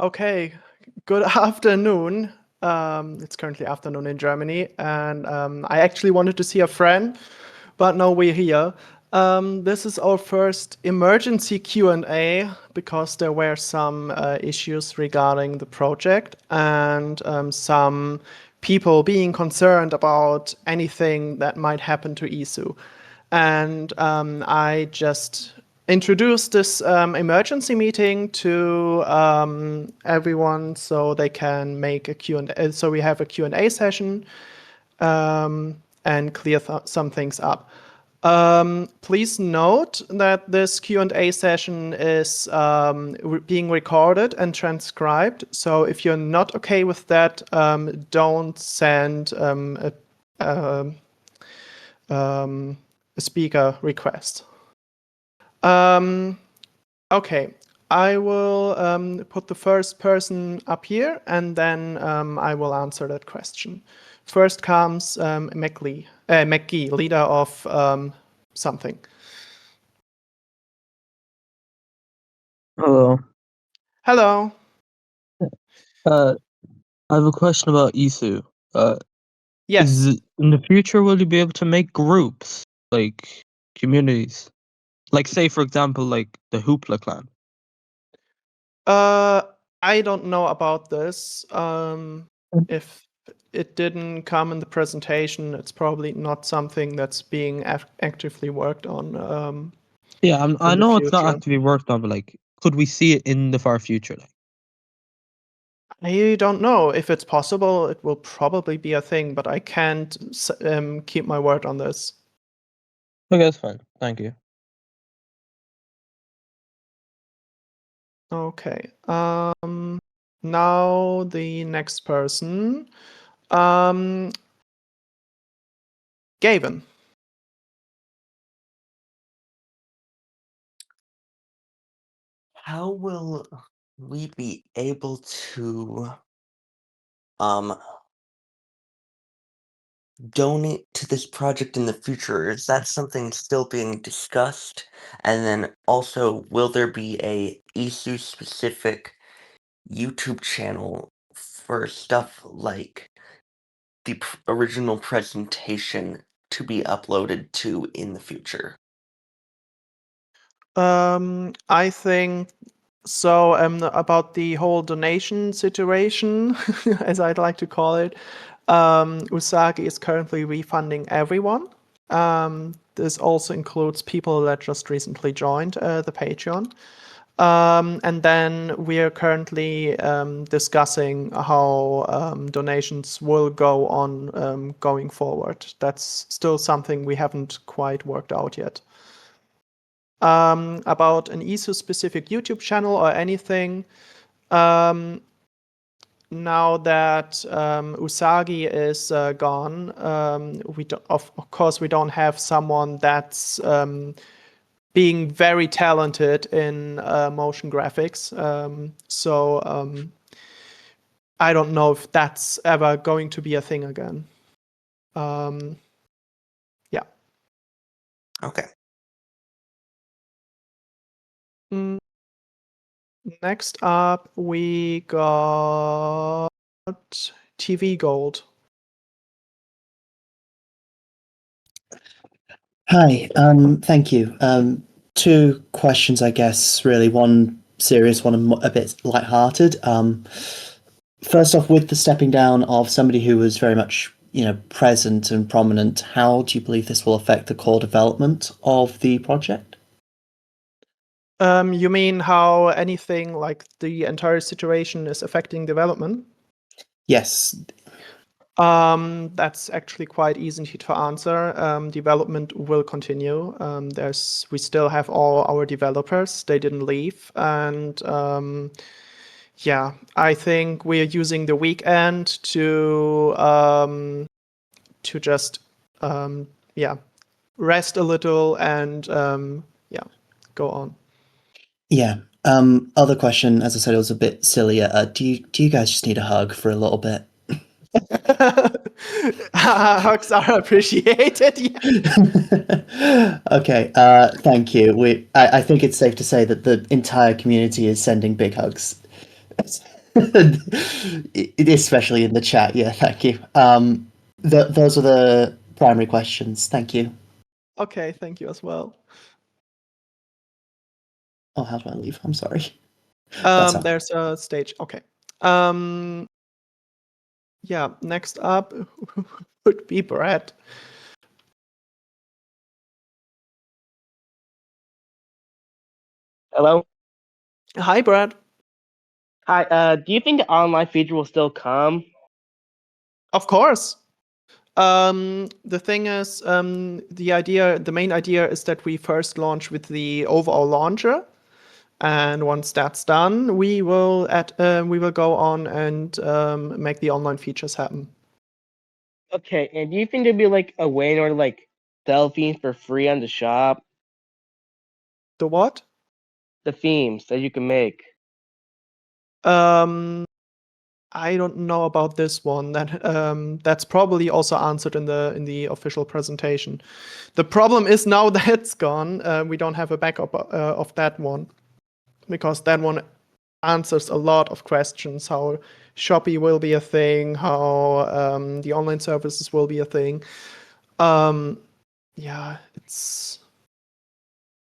Okay, good afternoon. It's currently afternoon in Germany, and I actually wanted to see a friend, but now we're here. This is our first emergency Q&A because there were some issues regarding the project and some people being concerned about anything that might happen to iiSU. And I just introduced this emergency meeting to everyone so they can make a Q&A. So we have a Q&A session and clear some things up. Please note that this Q&A session is being recorded and transcribed. So if you're not okay with that, don't send a speaker request. Okay, I will put the first person up here, and then I will answer that question. First comes McGee, leader of something. Hello. Hello. I have a question about iiSU. Yes. In the future, will you be able to make groups, like communities? Like, say, for example, like the Hoopla clan. I don't know about this. If it didn't come in the presentation, it's probably not something that's being actively worked on. Yeah, I in the know it's not future. actively worked on, but like, could we see it in the far future? Like, I don't know if it's possible. It will probably be a thing, but I can't keep my word on this. okay, that's fine. Thank you. Okay. Now the next person. Gavin. How will we be able to donate to this project in the future? Is that something still being discussed? And then also, will there be a iiSU specific YouTube channel for stuff like the original presentation to be uploaded to in the future? I think so. About the whole donation situation, as I'd like to call it, Usagi is currently refunding everyone. This also includes people that just recently joined the Patreon. And then we are currently discussing how donations will go on going forward. That's still something we haven't quite worked out yet. About an iiSU specific YouTube channel or anything, now that Usagi is gone, of course we don't have someone that's being very talented in motion graphics. So I don't know if that's ever going to be a thing again. Yeah. Okay. Next up, we got TV Gold. Hi, thank you. Two questions, I guess, really. One serious, one a bit lighthearted. First off, with the stepping down of somebody who was very much, present and prominent, how do you believe this will affect the core development of the project? You mean how anything like the entire situation is affecting development? Yes. That's actually quite easy to answer. Development will continue. We still have all our developers. They didn't leave, and yeah, I think we are using the weekend to just rest a little and go on. Yeah. Other question, as I said, it was a bit sillier. Do you guys just need a hug for a little bit? Hugs are appreciated. Yeah. Okay. Thank you. I think it's safe to say that the entire community is sending big hugs. Especially in the chat. Yeah, thank you. Those are the primary questions. Thank you. Okay, thank you as well. Oh, how do I leave? I'm sorry. That's all. There's a stage. Okay. Yeah, next up would be Brad. Hello. Hi, Brad. Hi. Do you think the online feature will still come? Of course. The thing is, the main idea is that we first launch with the overall launcher, and once that's done, we will go on and make the online features happen. Okay. And do you think there'll be like a way in order to like sell themes for free on the shop? The what? The themes that you can make. I don't know about this one. That's probably also answered in the official presentation. The problem is now that it's gone, we don't have a backup of that one, because that one answers a lot of questions. How Shopee will be a thing, how the online services will be a thing. Yeah, it's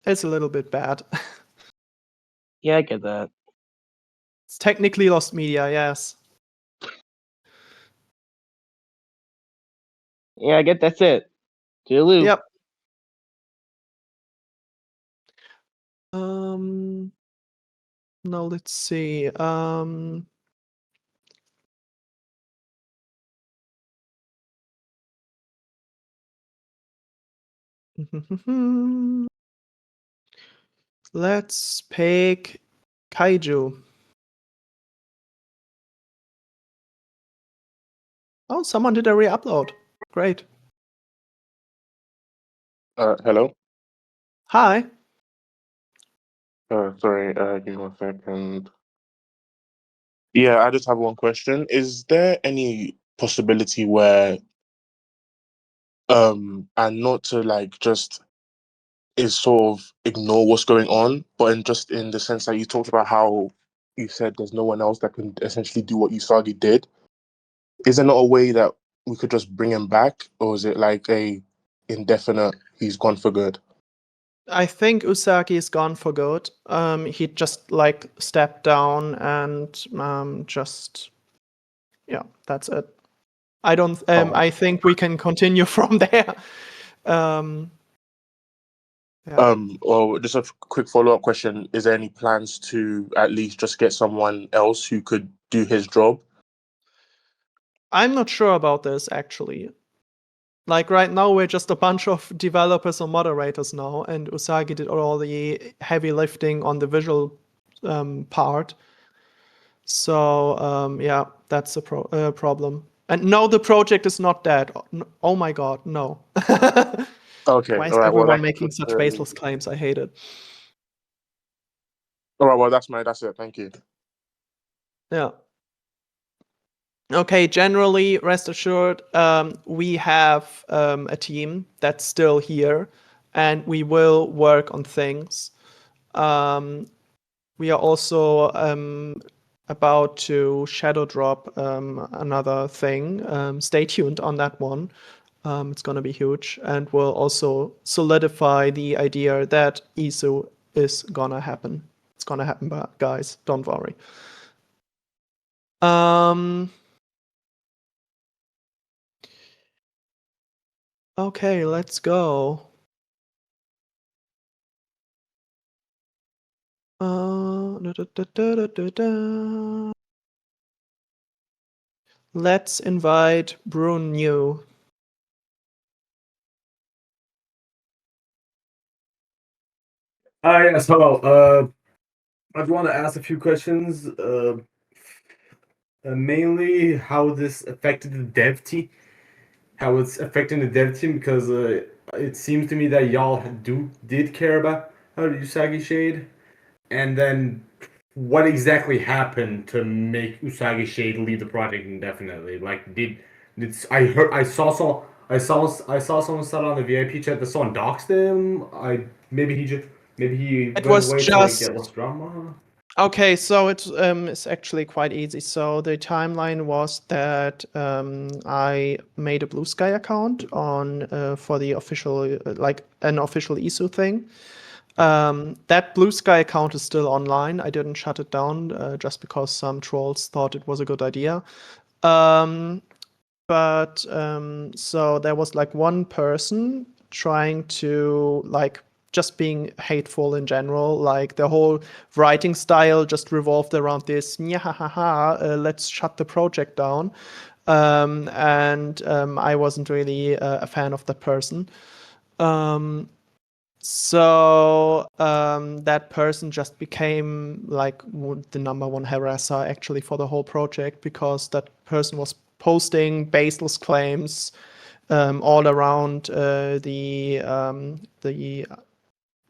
a little bit bad. Yeah, I get that. It's technically lost media, yes. Yeah, I get that's it. Toodaloo. Yep. Now let's see. Let's pick Kaiju. Oh, someone did a re-upload. Great. Hello. Hi. Sorry, give me 1 second. Yeah, I just have one question. Is there any possibility where, and not to like just is sort of ignore what's going on, but in the sense that you talked about how you said there's no one else that can essentially do what Usagi did. Is there not a way that we could just bring him back, or is it like a indefinite? He's gone for good. I think Usagi is gone for good. He just like stepped down and just yeah, that's it. I don't. I think we can continue from there. Yeah. Well, just a quick follow-up question. Is there any plans to at least just get someone else who could do his job? I'm not sure about this actually. Like right now, we're just a bunch of developers or moderators now, and Usagi did all the heavy lifting on the visual part. So yeah, that's a problem. And no, the project is not dead. Oh my god, no. Okay, Why is all right. Well, everyone that's making good such to- baseless claims? I hate it. all right. Well, that's it. Thank you. Yeah. Okay, generally, rest assured, we have a team that's still here, and we will work on things. We are also about to shadow drop another thing. Stay tuned on that one. It's going to be huge, and we'll also solidify the idea that iiSU is gonna happen. It's gonna happen, guys. Don't worry. Okay, let's go. Let's invite Brun New. Hi, yes, hello. I just want to ask a few questions. Mainly how this affected the dev team, how it's affecting the dev team, because it seems to me that y'all did care about UsagiShade, and then what exactly happened to make UsagiShade leave the project indefinitely? Like, I saw someone said on the VIP chat that someone doxed him. Maybe he It went was away to like just get less drama. Okay, so it's actually quite easy. So the timeline was that I made a Blue Sky account on for the official like an official iiSU thing. That Blue Sky account is still online. I didn't shut it down just because some trolls thought it was a good idea. But so there was like one person trying to like just being hateful in general. Like the whole writing style just revolved around this, let's shut the project down. And I wasn't really a fan of that person. So that person just became like the number one harasser actually for the whole project because that person was posting baseless claims all around the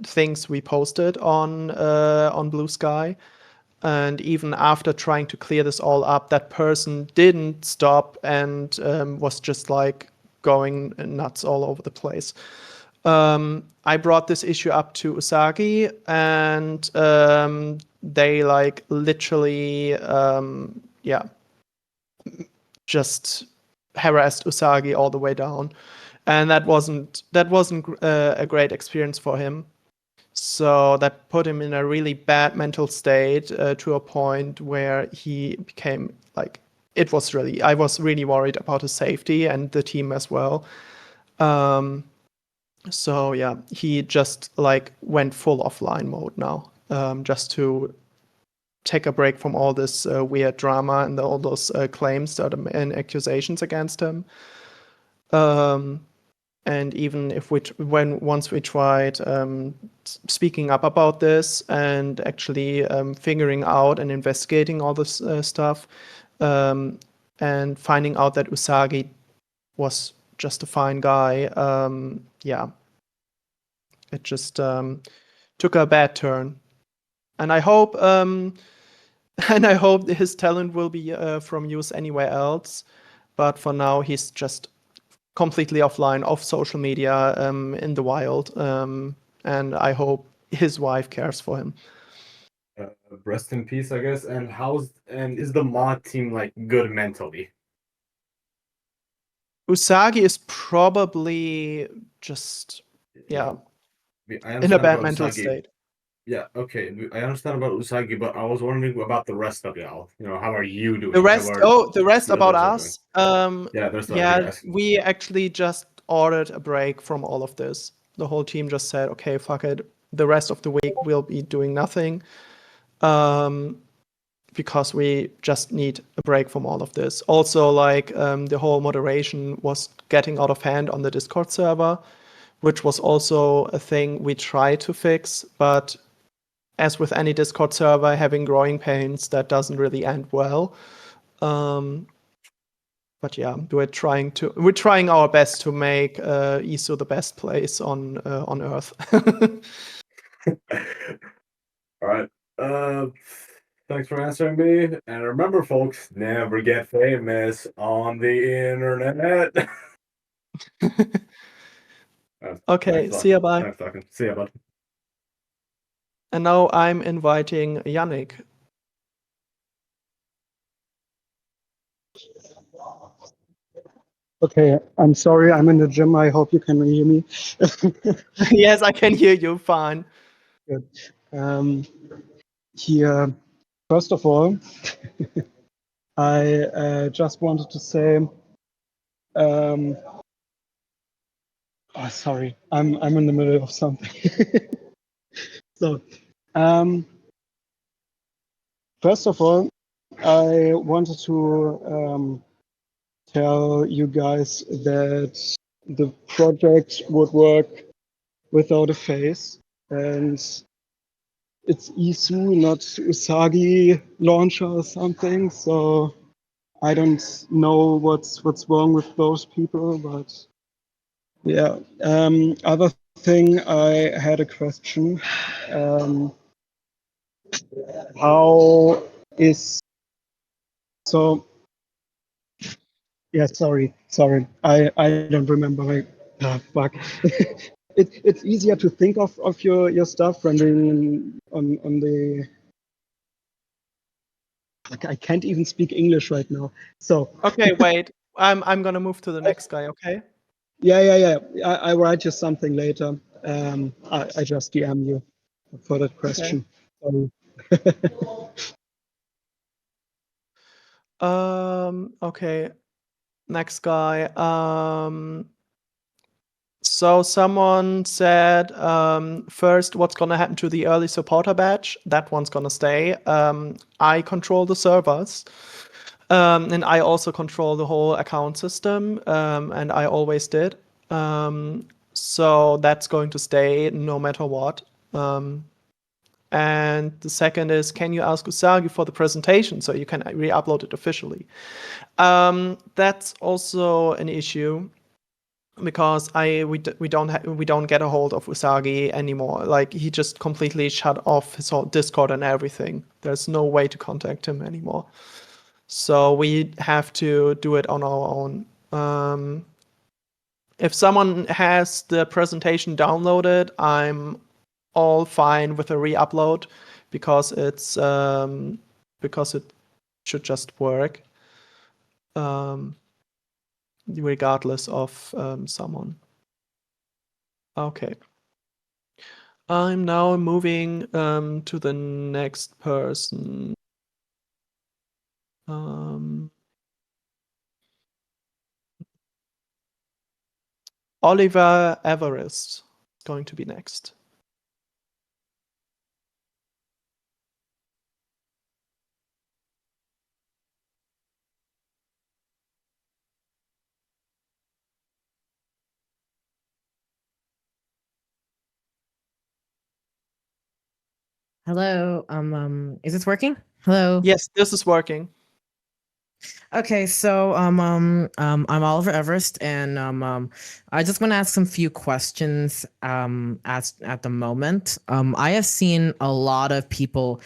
things we posted on Blue Sky. And even after trying to clear this all up, that person didn't stop and was just like going nuts all over the place. I brought this issue up to Usagi, and they like literally, yeah, just harassed Usagi all the way down, and that wasn't a great experience for him. So that put him in a really bad mental state to a point where he became like I was really worried about his safety and the team as well. So yeah, he just like went full offline mode now, just to take a break from all this weird drama and all those claims and accusations against him. And even if once we tried speaking up about this and actually figuring out and investigating all this stuff, and finding out that Usagi was just a fine guy, yeah, it just took a bad turn. And I hope and I hope his talent will be from use anywhere else. But for now, he's just completely offline, off social media, in the wild. And I hope his wife cares for him. Rest in peace, I guess. And is the mod team like good mentally? Usagi is probably just I in a understand bad about mental Usagi. state. Yeah, okay. I understand about Usagi, but I was wondering about the rest of y'all. How are you doing? The rest, the rest the about others us. Yeah, the rest of you Yeah, guys. we actually just ordered a break from all of this. The whole team just said, okay, fuck it. The rest of the week we'll be doing nothing. Because we just need a break from all of this. Also, like the whole moderation was getting out of hand on the Discord server, which was also a thing we tried to fix. But as with any Discord server, having growing pains, that doesn't really end well. But yeah, we're trying our best to make iiSU the best place on Earth. All right. Thanks for answering me. And remember, folks, never get famous on the internet. Okay, see ya, bye. Thanks, talking. See ya, bud. And now I'm inviting Yannick. Okay, I'm sorry, I'm in the gym. I hope you can hear me. Yes, I can hear you fine. Good. Here, first of all, I just wanted to say, sorry, I'm in the middle of something. So, first of all, I wanted to tell you guys that the project would work without a face, and it's iiSU, not Usagi launcher or something. So I don't know what's wrong with those people, but yeah. Other thing, I had a question. How is so? Yeah, sorry. I don't remember my fuck. It's easier to think of your stuff when being on the I can't even speak English right now. So Okay, wait. I'm gonna move to the next guy. Okay. yeah. I write you something later. I just DM you for that question. Sorry. Okay. Next guy. So someone said first, what's gonna happen to the early supporter badge? That one's gonna stay. I control the servers. And I also control the whole account system, and I always did. So that's going to stay no matter what. And the second is, can you ask Usagi for the presentation so you can re-upload it officially? That's also an issue because we don't get a hold of Usagi anymore. Like he just completely shut off his whole Discord and everything. There's no way to contact him anymore. So we have to do it on our own. If someone has the presentation downloaded, I'm all fine with a re-upload because because it should just work regardless of someone. Okay. I'm now moving to the next person. Oliver Everest is going to be next. Hello. Is this working? Hello. Yes, this is working. Okay, so I'm Oliver Everest, and I just want to ask some few questions. At the moment, I have seen a lot of people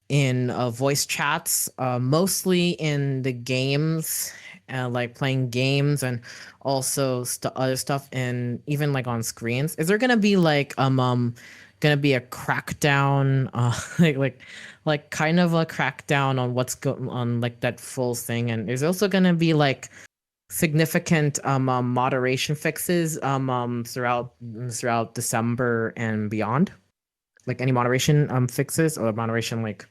in voice chats, mostly in the games, like playing games, and also other stuff, and even like on screens. Is there gonna be gonna be a crackdown, like kind of a crackdown on what's going on, like that full thing? And there's also gonna be like significant moderation fixes throughout December and beyond, like any moderation fixes or moderation like.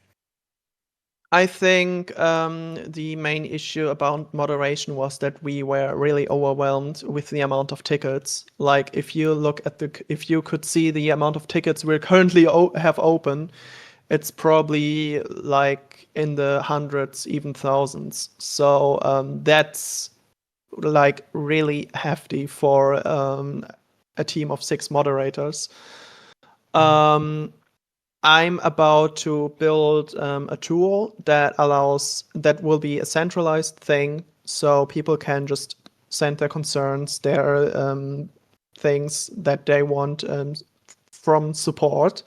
I think the main issue about moderation was that we were really overwhelmed with the amount of tickets. Like, if you could see the amount of tickets we currently have open, it's probably like in the hundreds, even thousands. So that's like really hefty for a team of 6 moderators. I'm about to build a tool that will be a centralized thing, so people can just send their concerns, their things that they want from support.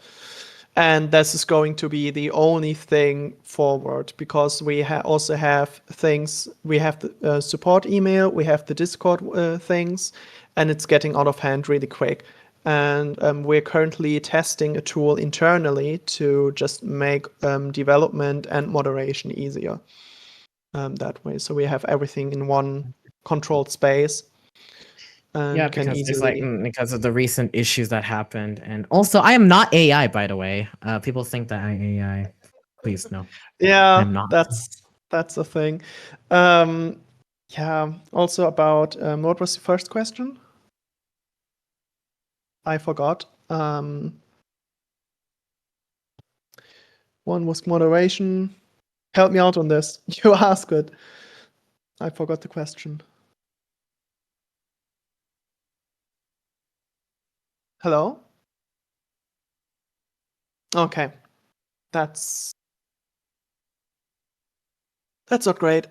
And this is going to be the only thing forward, because we also have things. We have the support email, we have the Discord things, and it's getting out of hand really quick. And we're currently testing a tool internally to just make development and moderation easier that way. So we have everything in one controlled space. And Yeah, can because there's easily. because of the recent issues that happened, and also I am not AI, by the way. People think that I'm AI. Please no, Yeah, I'm not. that's the thing. Yeah. Also about what was the first question? I forgot. One was moderation. Help me out on this. You asked it. I forgot the question. Hello? Okay. That's not great.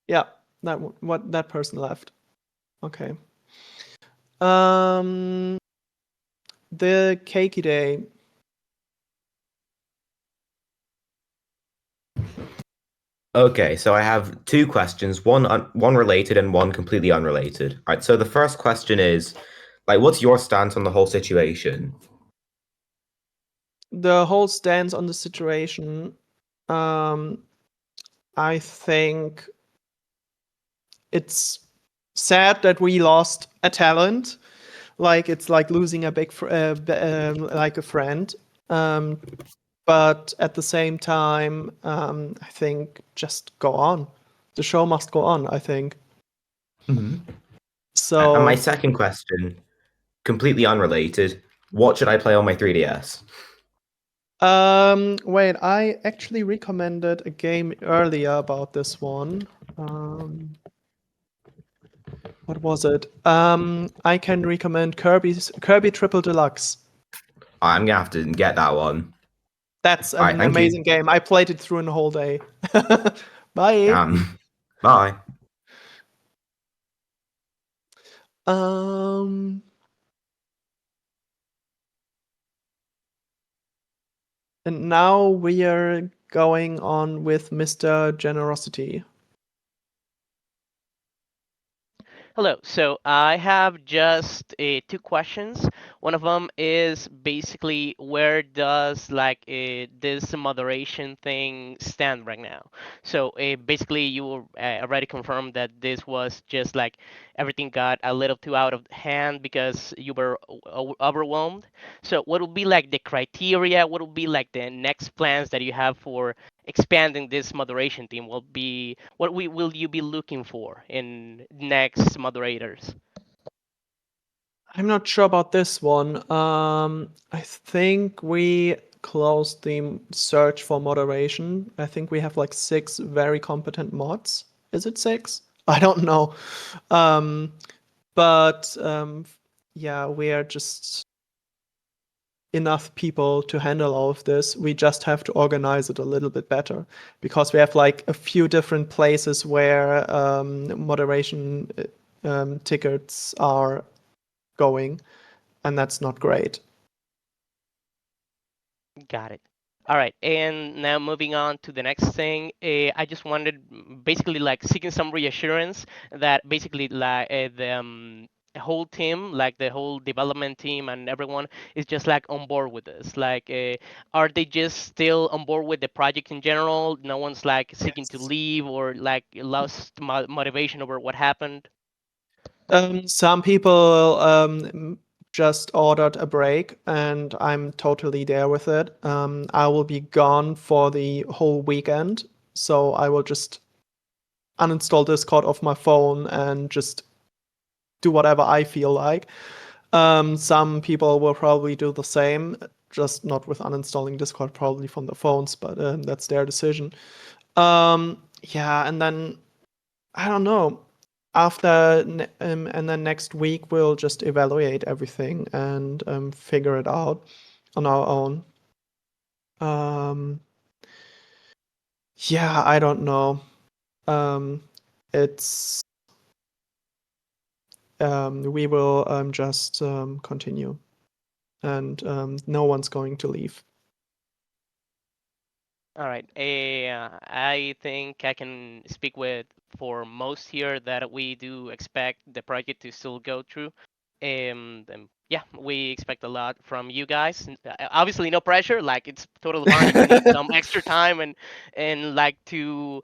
Yeah, that person left. Okay. The cakey day. Okay, so I have two questions, one related and one completely unrelated. All right, so the first question is, like, what's your stance on the whole situation? the whole stance on the situation, I think it's sad that we lost a talent. Like it's like losing a like a friend. But at the same time, I think just go on. The show must go on, I think. And my So, second question, completely unrelated. What should I play on my 3DS? wait, I actually recommended a game earlier about this one. What was it? I can recommend Kirby Triple Deluxe. I'm gonna have to get that one. That's All right, an thank you. amazing game. I played it through in a whole day. Bye. Bye. Um, and now we are going on with Mr. Generosity. Hello. So I have just two questions. One of them is basically where does like this moderation thing stand right now? So basically you already confirmed that this was just like everything got a little too out of hand because you were overwhelmed. So what would be like the criteria? What would be like the next plans that you have for expanding this moderation team? Will be what will you be looking for in next moderators? I'm not sure about this one. I think we closed the search for moderation. I think we have like 6 very competent mods. Is it 6? I don't know. But yeah, we are just enough people to handle all of this. We just have to organize it a little bit better because we have like a few different places where moderation tickets are going, and that's not great. Got it. All right, and now moving on to the next thing, I just wanted basically like seeking some reassurance that basically like the whole team, like the whole development team and everyone is just like on board with this. Like, are they just still on board with the project in general? No one's like seeking to Yes. leave or like lost motivation over what happened. Some people just ordered a break, and I'm totally there with it. I will be gone for the whole weekend, so I will just uninstall Discord off my phone and just do whatever I feel like. Some people will probably do the same, just not with uninstalling Discord, probably from their phones, but that's their decision. Yeah, and then I don't know. And then next week we'll just evaluate everything and figure it out on our own. Um, yeah, I don't know. It's we will just continue, and no one's going to leave. All right. I think I can speak with for most here that we do expect the project to still go through. Yeah, we expect a lot from you guys. Obviously, no pressure. Like it's totally fine if you need some extra time and like to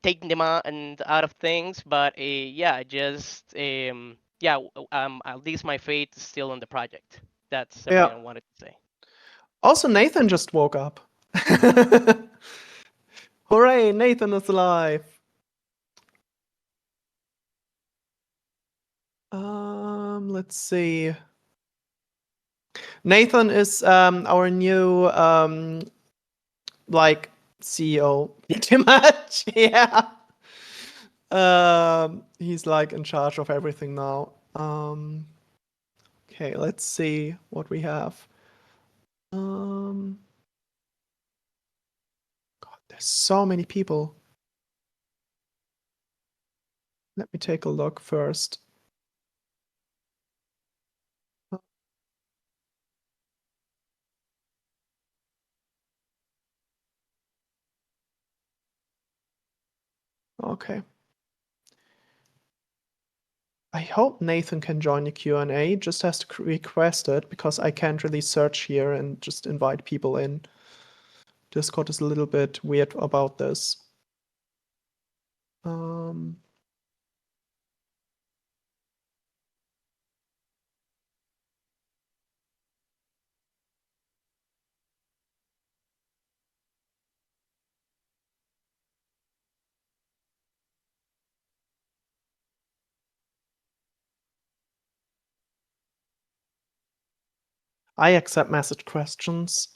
take them out and out of things. But yeah, just yeah, at least my faith is still on the project. That's everything Yeah. I wanted to say. Also, Nathan just woke up. Hooray! Nathan is alive. Let's see. Nathan is our new like CEO, pretty much. Yeah. He's like in charge of everything now. Okay, let's see what we have. God, there's so many people. Let me take a look first. Okay. I hope Nathan can join the Q&A, just has to request it, because I can't really search here and just invite people in. Discord is a little bit weird about this. I accept message questions.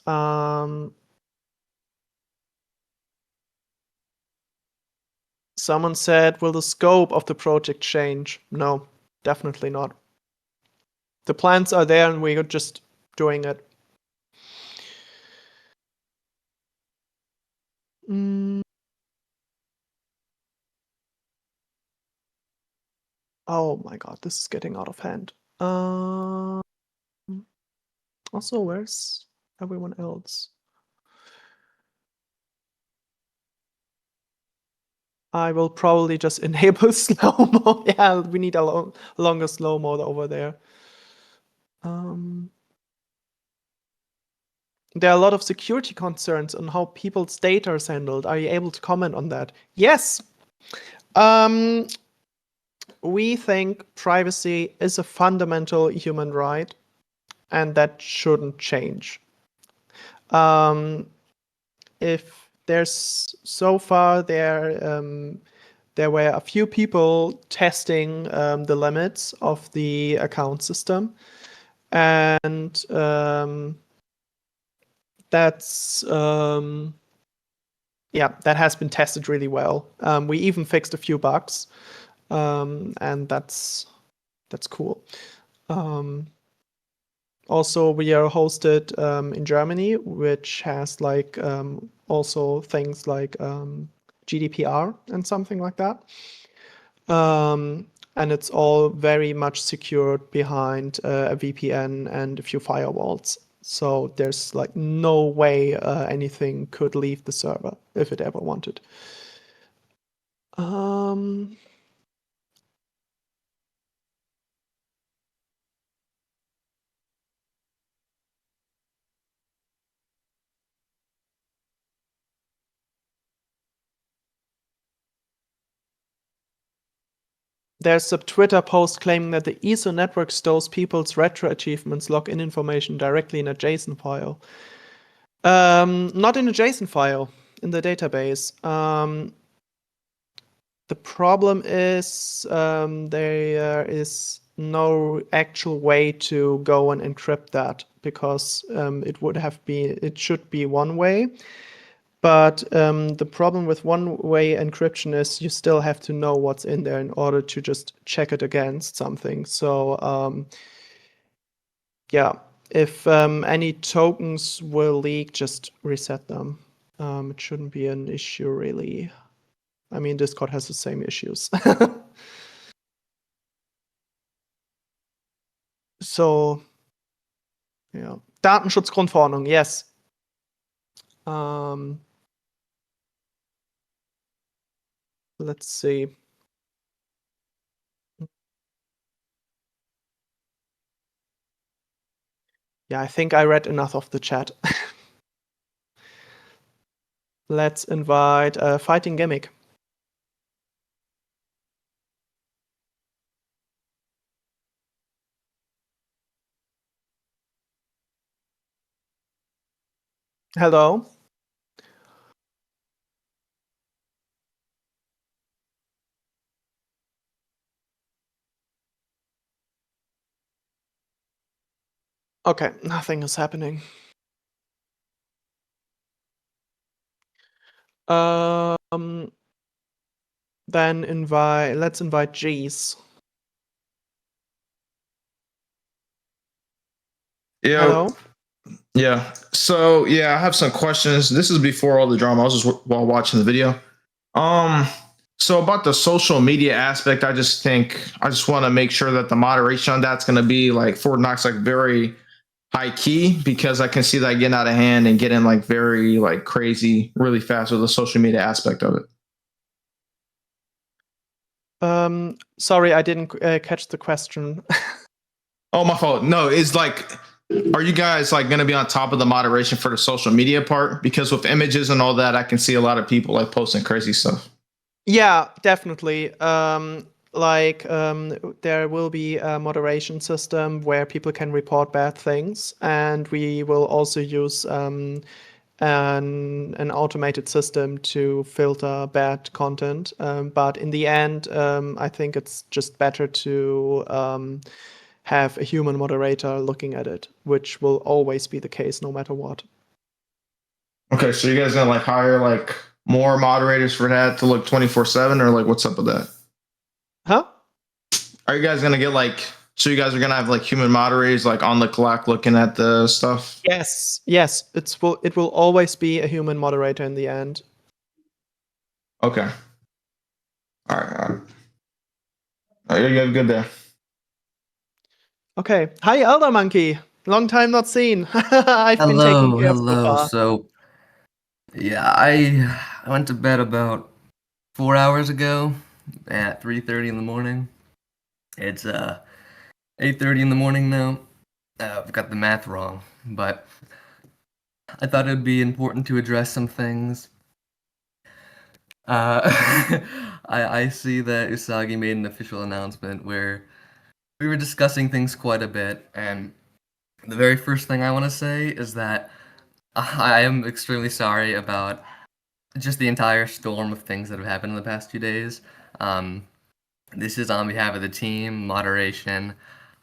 Someone said, will the scope of the project change? No, definitely not. The plans are there and we're just doing it. Oh my god, this is getting out of hand. Also, where's everyone else? I will probably just enable slow-mo. Yeah, we need a longer slow-mo over there. There are a lot of security concerns on how people's data is handled. Are you able to comment on that? Yes. We think privacy is a fundamental human right, and that shouldn't change. If there's so far there were a few people testing the limits of the account system, and that's yeah, that has been tested really well. We even fixed a few bugs, and that's cool. Also, we are hosted in Germany, which has like also things like GDPR and something like that. And it's all very much secured behind a VPN and a few firewalls. So there's like no way anything could leave the server if it ever wanted. There's a Twitter post claiming that the iiSU network stores people's retro achievements login information directly in a JSON file. Not in a JSON file, in the database. The problem is there is no actual way to go and encrypt that, because it should be one way. But the problem with one-way encryption is you still have to know what's in there in order to just check it against something. So yeah, if any tokens will leak, just reset them. It shouldn't be an issue, really. I mean, Discord has the same issues. So, yeah. Datenschutzgrundverordnung, yes. Let's see. Yeah, I think I read enough of the chat. Let's invite Fighting Gimmick. Hello. Okay, nothing is happening. Then let's invite G's. Yeah. Hello. Yeah. So yeah, I have some questions. This is before all the drama. I was just while watching the video. So about the social media aspect, I just want to make sure that the moderation on that's going to be like Fort Knox, like very high key, because I can see that getting out of hand and getting like very like crazy really fast with the social media aspect of it. Sorry, I didn't catch the question. Oh, my fault. No, it's like, are you guys like going to be on top of the moderation for the social media part? Because with images and all that, I can see a lot of people like posting crazy stuff. Yeah, definitely. There will be a moderation system where people can report bad things, and we will also use an automated system to filter bad content. But in the end, I think it's just better to have a human moderator looking at it, which will always be the case no matter what. Okay, so you guys gonna like hire like more moderators for that to look 24/7, or like what's up with that? Huh? Are you guys gonna get like, so you guys are gonna have like human moderators like on the clock looking at the stuff? Yes, it will always be a human moderator in the end. Okay. All right. All right. All right, you have a good day. Okay. Hi, Elder Monkey. Long time not seen. I've been taking care so Hello. far. So, yeah, I went to bed about 4 hours ago at 3:30 in the morning. It's 8:30 in the morning now. I've got the math wrong, but I thought it would be important to address some things. I see that Usagi made an official announcement where we were discussing things quite a bit, and the very first thing I want to say is that I am extremely sorry about just the entire storm of things that have happened in the past few days. Um, this is on behalf of the team, moderation,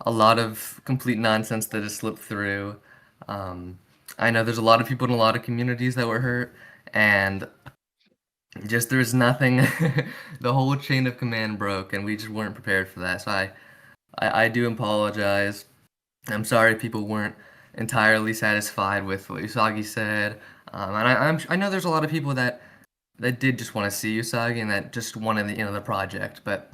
a lot of complete nonsense that has slipped through. I know there's a lot of people in a lot of communities that were hurt, and just there's nothing. The whole chain of command broke, and we just weren't prepared for that. So I do apologize. I'm sorry people weren't entirely satisfied with what Usagi said. And I know there's a lot of people that did just want to see Usagi and that just wanted the project, but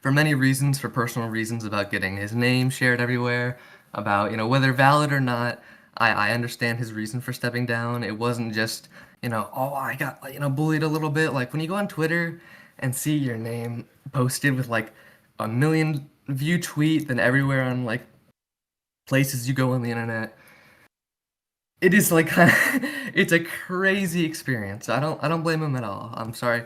for many reasons, for personal reasons about getting his name shared everywhere, about whether valid or not, I understand his reason for stepping down. It wasn't just oh, I got bullied a little bit. Like when you go on Twitter and see your name posted with like a million view tweet, then everywhere on like places you go on the internet. It is like it's a crazy experience. I don't blame him at all. I'm sorry.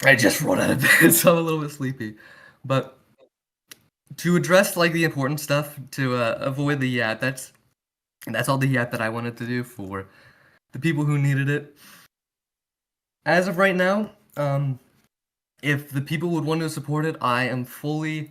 I just rolled out of bed, so I'm a little bit sleepy. But to address like the important stuff, to avoid the yap, that's all the yap that I wanted to do for the people who needed it. As of right now, if the people would want to support it, I am fully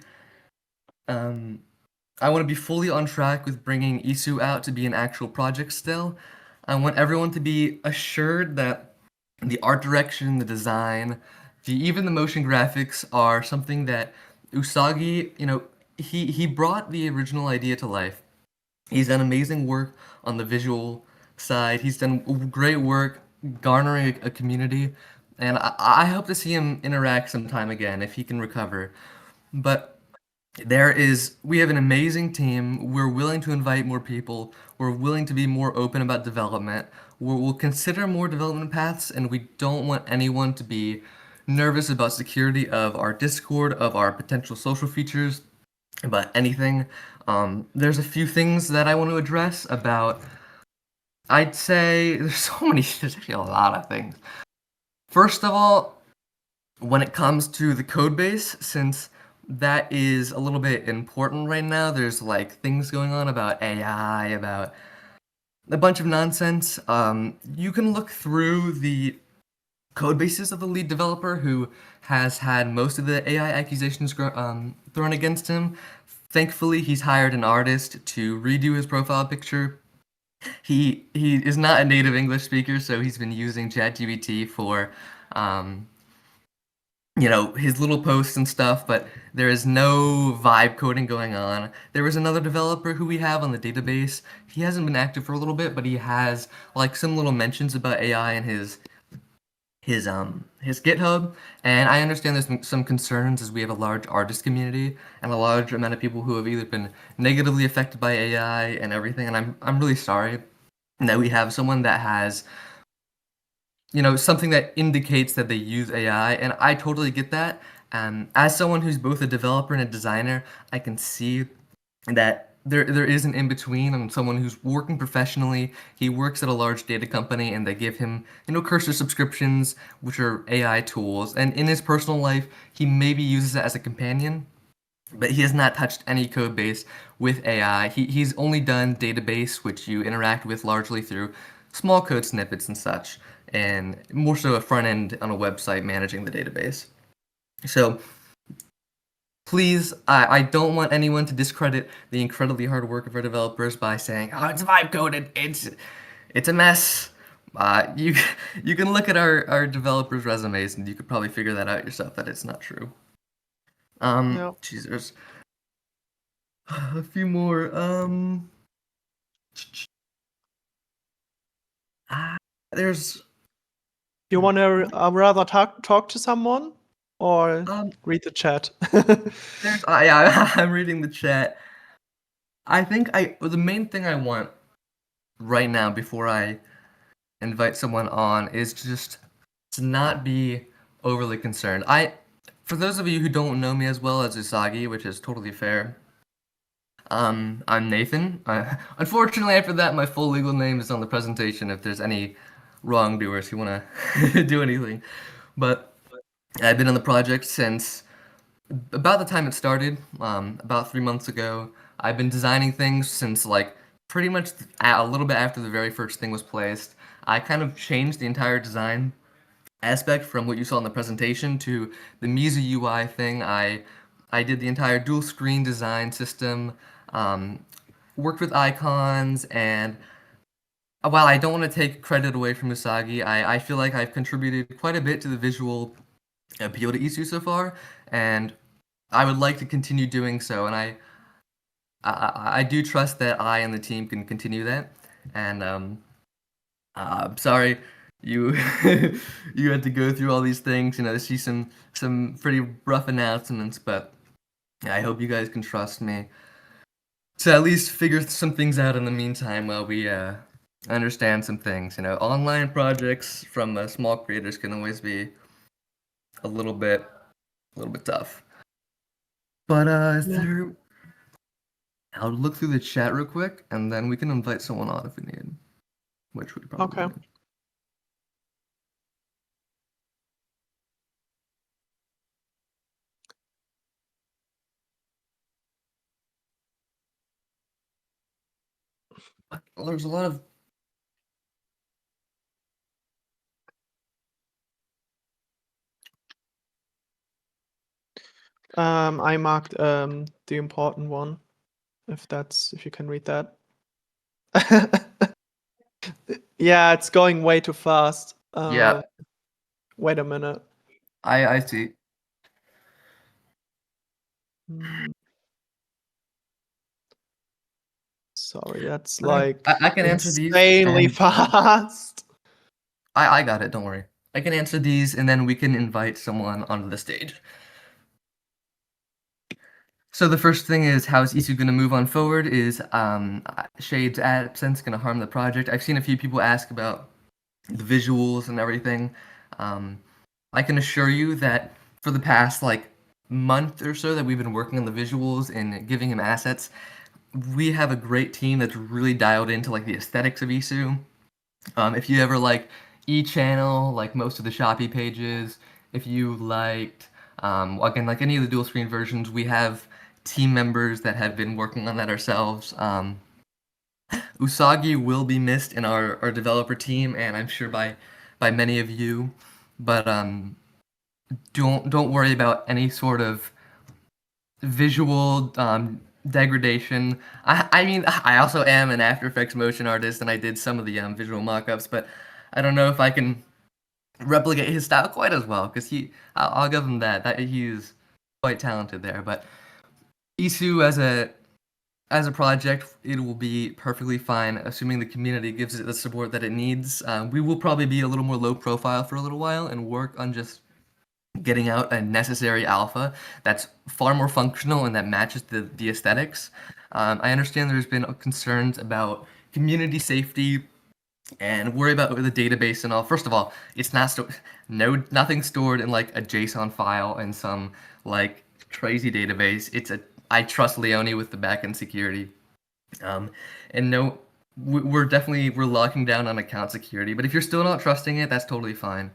I want to be fully on track with bringing iiSU out to be an actual project still. I want everyone to be assured that the art direction, the design, even the motion graphics are something that Usagi, he brought the original idea to life. He's done amazing work on the visual side. He's done great work garnering a community, and I hope to see him interact sometime again if he can recover. But we have an amazing team. We're willing to invite more people. We're willing to be more open about development. We'll consider more development paths, and we don't want anyone to be nervous about security of our Discord, of our potential social features, about anything. There's a few things that I want to address about. I'd say there's so many. There's actually a lot of things. First of all, when it comes to the code base, since that is a little bit important right now, there's like things going on about AI, about a bunch of nonsense. You can look through the code bases of the lead developer who has had most of the AI accusations thrown against him. Thankfully, he's hired an artist to redo his profile picture. He is not a native English speaker, so he's been using ChatGPT for his little posts and stuff, but there is no vibe coding going on. There was another developer who we have on the database. He hasn't been active for a little bit, but he has like some little mentions about AI in his GitHub. And I understand there's some concerns as we have a large artist community and a large amount of people who have either been negatively affected by AI and everything. And I'm really sorry that we have someone that has something that indicates that they use AI, and I totally get that. As someone who's both a developer and a designer, I can see that there is an in between. I'm someone who's working professionally. He works at a large data company, and they give him cursor subscriptions, which are AI tools. And in his personal life, he maybe uses it as a companion, but he has not touched any code base with AI. He's only done database, which you interact with largely through small code snippets and such, and more so a front end on a website managing the database. So please, I don't want anyone to discredit the incredibly hard work of our developers by saying, "Oh, it's vibe coded. It's a mess." You you can look at our developers' resumes and you could probably figure that out yourself that it's not true. Yeah. Geez, there's a few more. There's You want to rather talk to someone or read the chat? yeah, I'm reading the chat. I think the main thing I want right now before I invite someone on is just to not be overly concerned. For those of you who don't know me as well as Usagi, which is totally fair, I'm Nathan. Unfortunately, after that, my full legal name is on the presentation if there's any wrongdoers who want to do anything. But I've been on the project since about the time it started, about 3 months ago. I've been designing things since pretty much a little bit after the very first thing was placed. I kind of changed the entire design aspect from what you saw in the presentation to the Mizu UI thing. I did the entire dual screen design system, worked with icons, and while I don't want to take credit away from Usagi, I feel like I've contributed quite a bit to the visual appeal to iiSU so far, and I would like to continue doing so, and I do trust that I and the team can continue that. And I'm sorry you you had to go through all these things, see some pretty rough announcements, but I hope you guys can trust me to at least figure some things out in the meantime while we understand some things. Online projects from small creators can always be a little bit tough. But I'll look through the chat real quick, and then we can invite someone on if we need, which we probably Okay. need. Well, there's a lot of I marked the important one, if you can read that. Yeah, it's going way too fast. Yeah. Wait a minute. I see. Sorry, that's I can answer these. insanely fast. I got it. Don't worry. I can answer these, and then we can invite someone onto the stage. So the first thing is, how is iiSU going to move on forward? Is Shade's absence going to harm the project? I've seen a few people ask about the visuals and everything. I can assure you that for the past month or so that we've been working on the visuals and giving him assets, we have a great team that's really dialed into the aesthetics of iiSU. If you ever like e-channel, most of the Shopee pages, if you liked again any of the dual screen versions, we have team members that have been working on that ourselves. Usagi will be missed in our developer team, and I'm sure by many of you. But don't worry about any sort of visual degradation. I mean, I also am an After Effects motion artist, and I did some of the visual mockups, but I don't know if I can replicate his style quite as well, because I'll give him that he's quite talented there. But iiSU as a project, it will be perfectly fine, assuming the community gives it the support that it needs. We will probably be a little more low profile for a little while and work on just getting out a necessary alpha that's far more functional and that matches the aesthetics. I understand there's been concerns about community safety and worry about the database and all. First of all, it's not nothing stored in like a JSON file in some like crazy database. I trust Leonie with the backend security, and no, we're locking down on account security. But if you're still not trusting it, that's totally fine.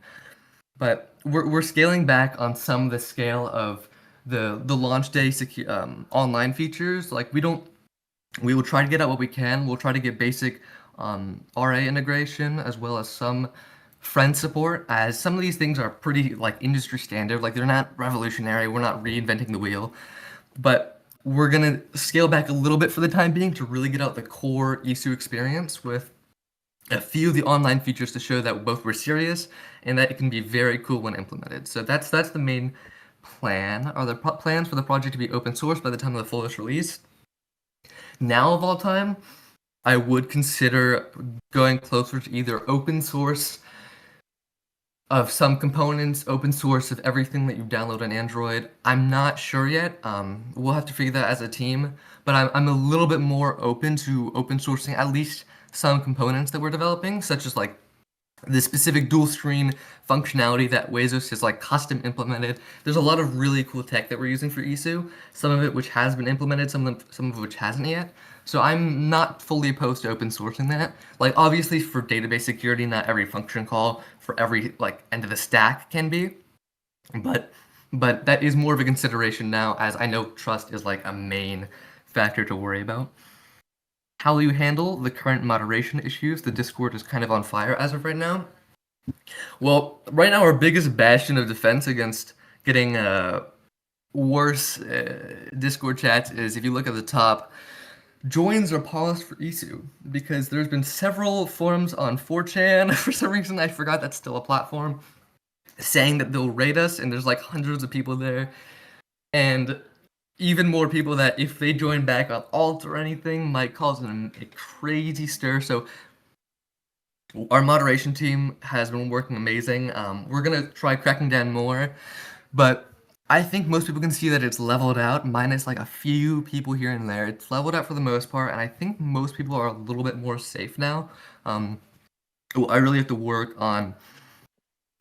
But we're scaling back on some of the scale of the launch day online features. Like we will try to get out what we can. We'll try to get basic RA integration as well as some friend support, as some of these things are pretty like industry standard. Like they're not revolutionary. We're not reinventing the wheel, but we're gonna scale back a little bit for the time being to really get out the core iiSU experience with a few of the online features to show that both we're serious and that it can be very cool when implemented. So that's the main plan. Are the plans for the project to be open source by the time of the fullest release? Now of all time, I would consider going closer to either open source of some components, open source of everything that you download on Android. I'm not sure yet. We'll have to figure that as a team, but I'm a little bit more open to open sourcing at least some components that we're developing, such as like the specific dual screen functionality that Wazos has like custom implemented. There's a lot of really cool tech that we're using for iiSU, some of it which has been implemented, some of which hasn't yet. So I'm not fully opposed to open sourcing that. Like obviously for database security, not every function call for every like end of the stack can be, but that is more of a consideration now, as I know trust is like a main factor to worry about. How will you handle the current moderation issues? The Discord is kind of on fire as of right now. Well, right now our biggest bastion of defense against getting worse Discord chats is, if you look at the top, joins are paused for iiSU, because there's been several forums on 4chan, for some reason I forgot that's still a platform, saying that they'll raid us, and there's like hundreds of people there, and even more people that if they join back on alt or anything might cause a crazy stir. So our moderation team has been working amazing. We're gonna try cracking down more, but I think most people can see that it's leveled out, minus like a few people here and there. It's leveled out for the most part, and I think most people are a little bit more safe now. I really have to work on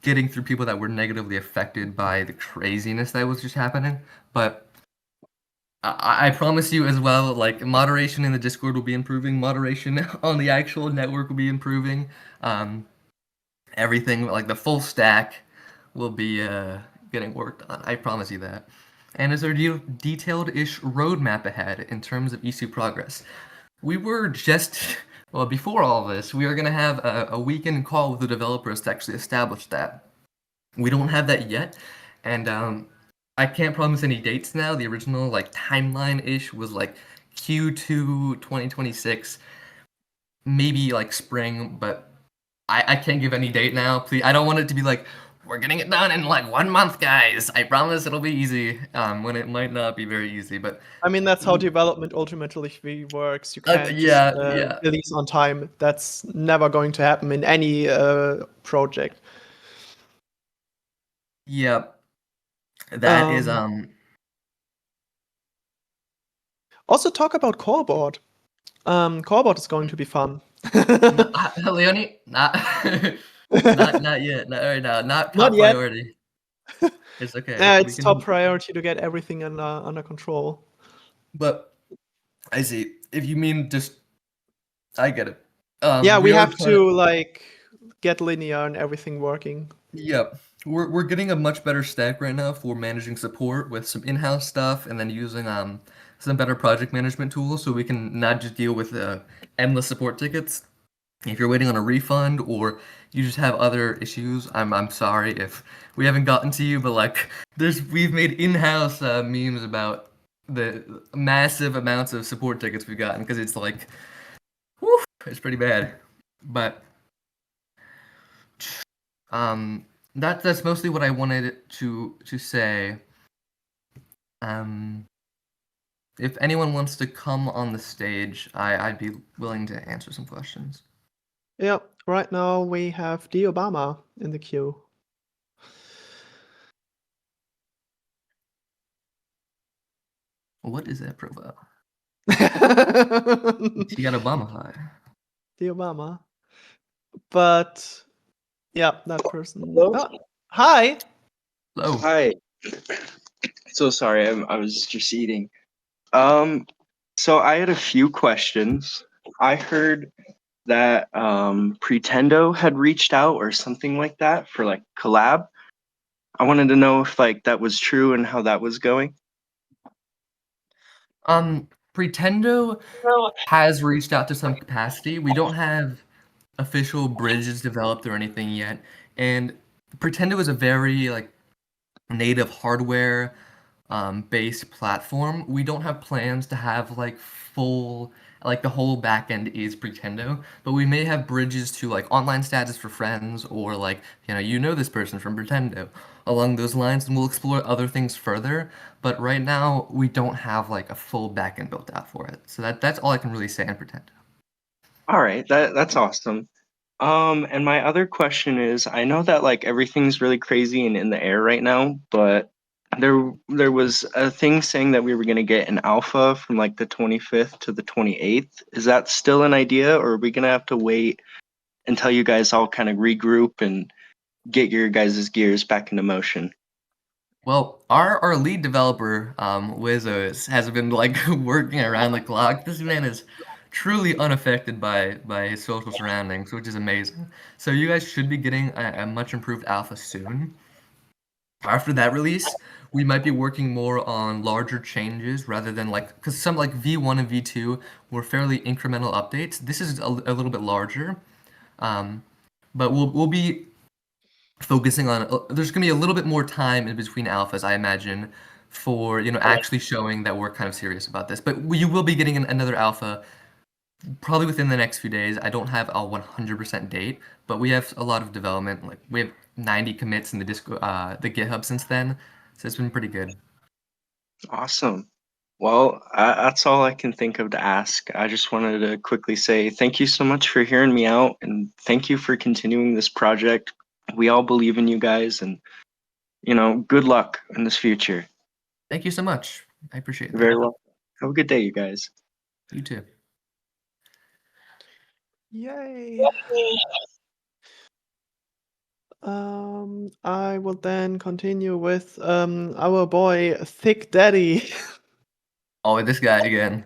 getting through people that were negatively affected by the craziness that was just happening, but I promise you as well, like moderation in the Discord will be improving, moderation on the actual network will be improving. Everything like the full stack will be getting worked on. I promise you that. And is there a detailed-ish roadmap ahead in terms of iiSU progress? We were just well, before all this, we are going to have a weekend call with the developers to actually establish that. We don't have that yet, and I can't promise any dates now. The original like timeline-ish was like Q2 2026, maybe like spring, but I can't give any date now. Please, I don't want it to be like, we're getting it done in like 1 month, guys. I promise it'll be easy, when it might not be very easy, but I mean, that's how development ultimately works. You can't just yeah. release on time. That's never going to happen in any project. Yep. That is Also, talk about Coreboard. Coreboard is going to be fun. Leonie, not not yet, not right now, not top Not yet. priority. It's okay. Yeah, we it's can, top priority to get everything under control. but I see. If you mean just, I get it. Yeah, we are have trying to like get linear and everything working. Yep. We're getting a much better stack right now for managing support with some in-house stuff, and then using some better project management tools, so we can not just deal with endless support tickets. If you're waiting on a refund or you just have other issues, I'm sorry if we haven't gotten to you, but like we've made in-house memes about the massive amounts of support tickets we've gotten, because it's like, whew, it's pretty bad. But that's mostly what I wanted to say. If anyone wants to come on the stage, I'd be willing to answer some questions. Yeah, right now we have the Obama in the queue. What is that profile? He got Obama high. The Obama. but yeah, that person. Hello? Hi. Hello. Hi. So sorry, I was just eating. So I had a few questions. I heard that Pretendo had reached out or something like that for like collab. I wanted to know if like that was true and how that was going. Pretendo has reached out to some capacity. We don't have official bridges developed or anything yet, and Pretendo is a very like native hardware based platform. We don't have plans to have like full like the whole backend is Pretendo, but we may have bridges to like online status for friends or like you know this person from Pretendo along those lines, and we'll explore other things further. But right now we don't have like a full backend built out for it. So that's all I can really say on Pretendo. All right, that's awesome. And my other question is, I know that like everything's really crazy and in the air right now, but there was a thing saying that we were gonna get an alpha from like the 25th to the 28th. Is that still an idea, or are we gonna have to wait until you guys all kind of regroup and get your guys' gears back into motion? Well, our lead developer, Wizzo, has been like working around the clock. This man is truly unaffected by his social surroundings, which is amazing. So you guys should be getting a much improved alpha soon. After that release, we might be working more on larger changes rather than like because some like V1 and V2 were fairly incremental updates. This is a little bit larger, um, but we'll be focusing on there's going to be a little bit more time in between alphas, I imagine, for actually showing that we're kind of serious about this. But you will be getting another alpha probably within the next few days. I don't have a 100% date, but we have a lot of development. Like we have 90 commits in the the GitHub since then, so it's been pretty good. Awesome. Well, that's all I can think of to ask. I just wanted to quickly say thank you so much for hearing me out, and thank you for continuing this project. We all believe in you guys, and good luck in this future. Thank you so much. I appreciate You're that. very welcome. Have a good day, you guys. You too. Yay. I will then continue with our boy Thick Daddy. Oh, this guy again.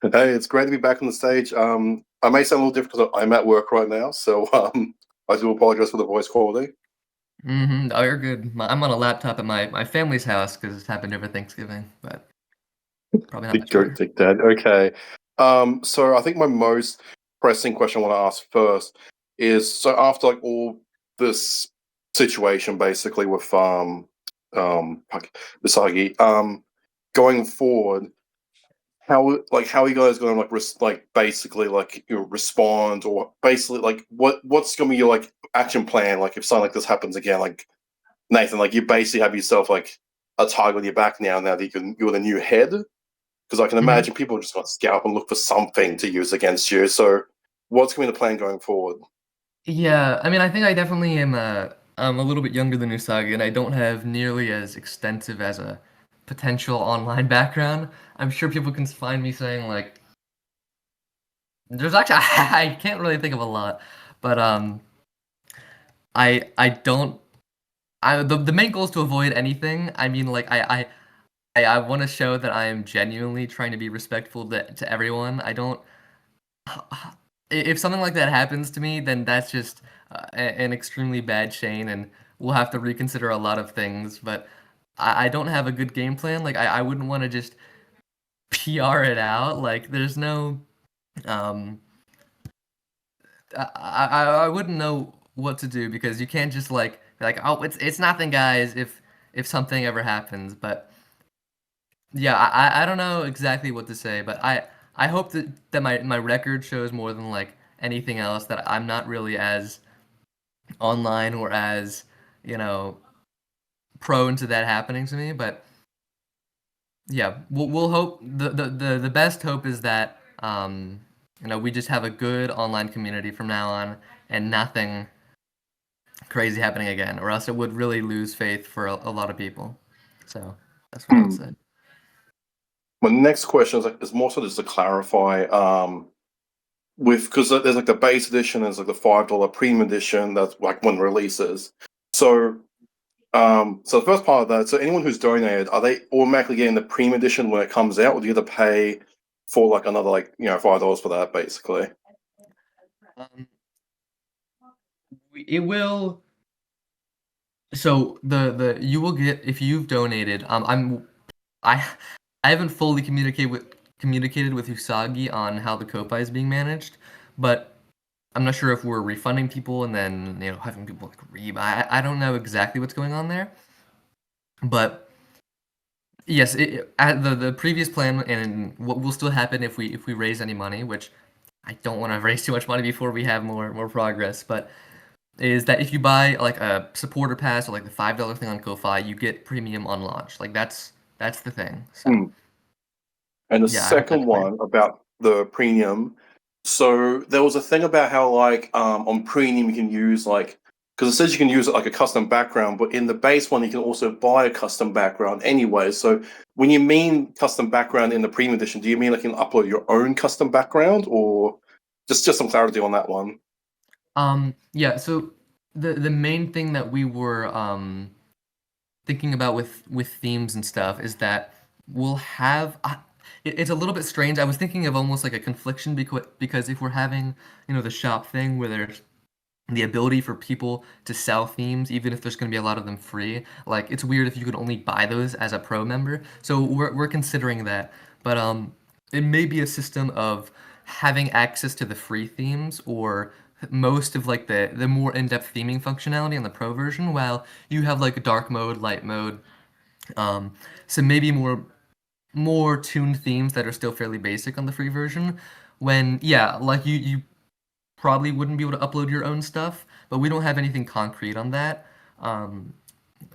Hey, it's great to be back on the stage. I may sound a little different because I'm at work right now, so I do apologize for the voice quality. Oh, you're good. I'm on a laptop at my family's house because it's happened over Thanksgiving, but probably not much better. Dick Dad. Okay. So I think my most pressing question I want to ask first is so after like all this situation basically with Usagi, going forward, how are you guys going to basically respond, or basically what's going to be your like action plan, like if something like this happens again, like Nathan, like you basically have yourself like a target on your back now that you're the new head, because I can imagine people are just going to scalp and look for something to use against you. So what's going to be the plan going forward? Yeah, I mean, I think I definitely am I'm a little bit younger than Usagi, and I don't have nearly as extensive as a potential online background. I'm sure people can find me saying like, there's actually I can't really think of a lot, but I don't the main goal is to avoid anything. I mean, like I want to show that I am genuinely trying to be respectful to everyone. I don't. If something like that happens to me, then that's just an extremely bad chain, and we'll have to reconsider a lot of things. But I don't have a good game plan. Like I wouldn't want to just PR it out. Like there's no, um, I wouldn't know what to do because you can't just like be like, oh, it's nothing, guys. If something ever happens, but yeah, I don't know exactly what to say, but I hope that my record shows more than like anything else that I'm not really as online or as, you know, prone to that happening to me, but yeah, we'll hope the best hope is that we just have a good online community from now on and nothing crazy happening again, or else it would really lose faith for a lot of people. So that's what I would say. My next question is more so just to clarify. with because there's like the base edition, there's like the $5 premium edition. That's like when it releases. So, so the first part of that. So anyone who's donated, are they automatically getting the premium edition when it comes out, or do you have to pay for like another like $5 for that basically? It will. So you will get if you've donated. I haven't fully communicated with Usagi on how the Kopai is being managed, but I'm not sure if we're refunding people and then having people like rebuy. I don't know exactly what's going on there, but yes, at the previous plan and what will still happen if we raise any money, which I don't want to raise too much money before we have more progress, but is that if you buy like a supporter pass or like the $5 thing on Ko-Fi, you get premium on launch. Like that's the thing. So And the yeah, I hope that's second clear. one about the premium. So there was a thing about how like on premium you can use like because it says you can use it like a custom background, but in the base one you can also buy a custom background anyway. So when you mean custom background in the premium edition, do you mean like you can upload your own custom background or just some clarity on that one? Yeah, so the main thing that we were thinking about with themes and stuff is that we'll have it's a little bit strange. I was thinking of almost like a confliction because if we're having, the shop thing where there's the ability for people to sell themes, even if there's going to be a lot of them free. Like, it's weird if you could only buy those as a pro member. So we're considering that. But it may be a system of having access to the free themes or most of like the more in-depth theming functionality on the pro version, while you have like dark mode, light mode, so maybe more tuned themes that are still fairly basic on the free version. When like you probably wouldn't be able to upload your own stuff, but we don't have anything concrete on that.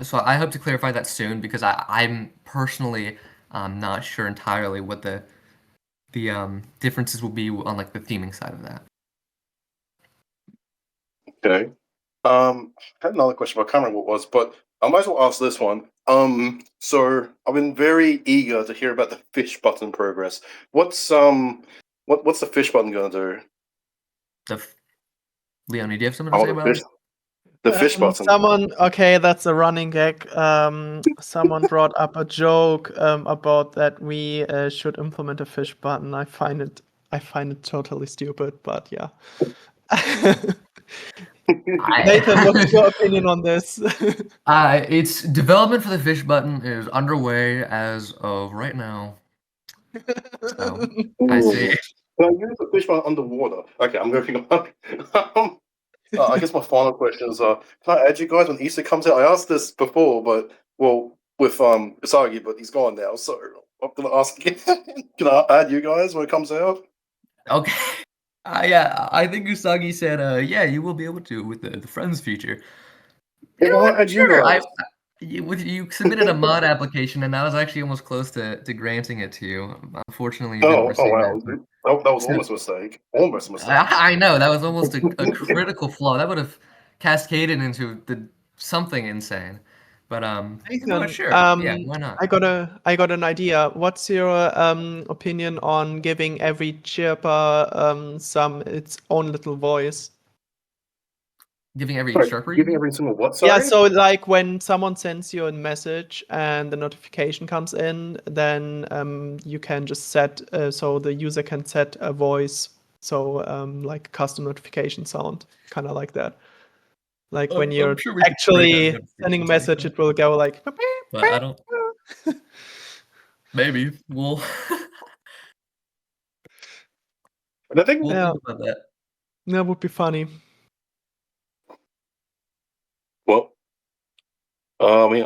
So I hope to clarify that soon because I'm personally not sure entirely what the differences will be on like the theming side of that. Okay. I had another question, but I can't remember what it was, but I might as well ask this one. So I've been very eager to hear about the fish button progress. What's the fish button gonna do? Leonie, do you have something to say about it? The fish button. Okay, that's a running gag. Someone brought up a joke about that we should implement a fish button. I find it totally stupid, but yeah. Nathan, what's your opinion on this? Its development for the fish button is underway as of right now. So I see. Can I use the fish button underwater? Okay, I'm going on. I guess my final question is, can I add you guys when Easter comes out? I asked this before, but with Usagi, but he's gone now, so I'm gonna ask again. Can I add you guys when it comes out? Okay. Yeah, I think Usagi said, yeah, you will be able to with the friends feature. You know what? Sure. You submitted a mod application, and I was actually almost close to granting it to you. Unfortunately, you didn't receive wow, it. that was almost a mistake. Almost a mistake. I know that was almost a critical flaw. That would have cascaded into something insane. But Nathan, sure, yeah, why not? I got an idea. What's your opinion on giving every chirper its own little voice? Giving every chirper? Giving every single what? Sorry? Yeah, so like when someone sends you a message and the notification comes in, then you can just set so the user can set a voice, so like custom notification sound, kind of like that. Like when you're sure we could actually sending a message, it will go like. But I don't. Maybe we'll. I think we'll think about that. That would be funny. Well, I mean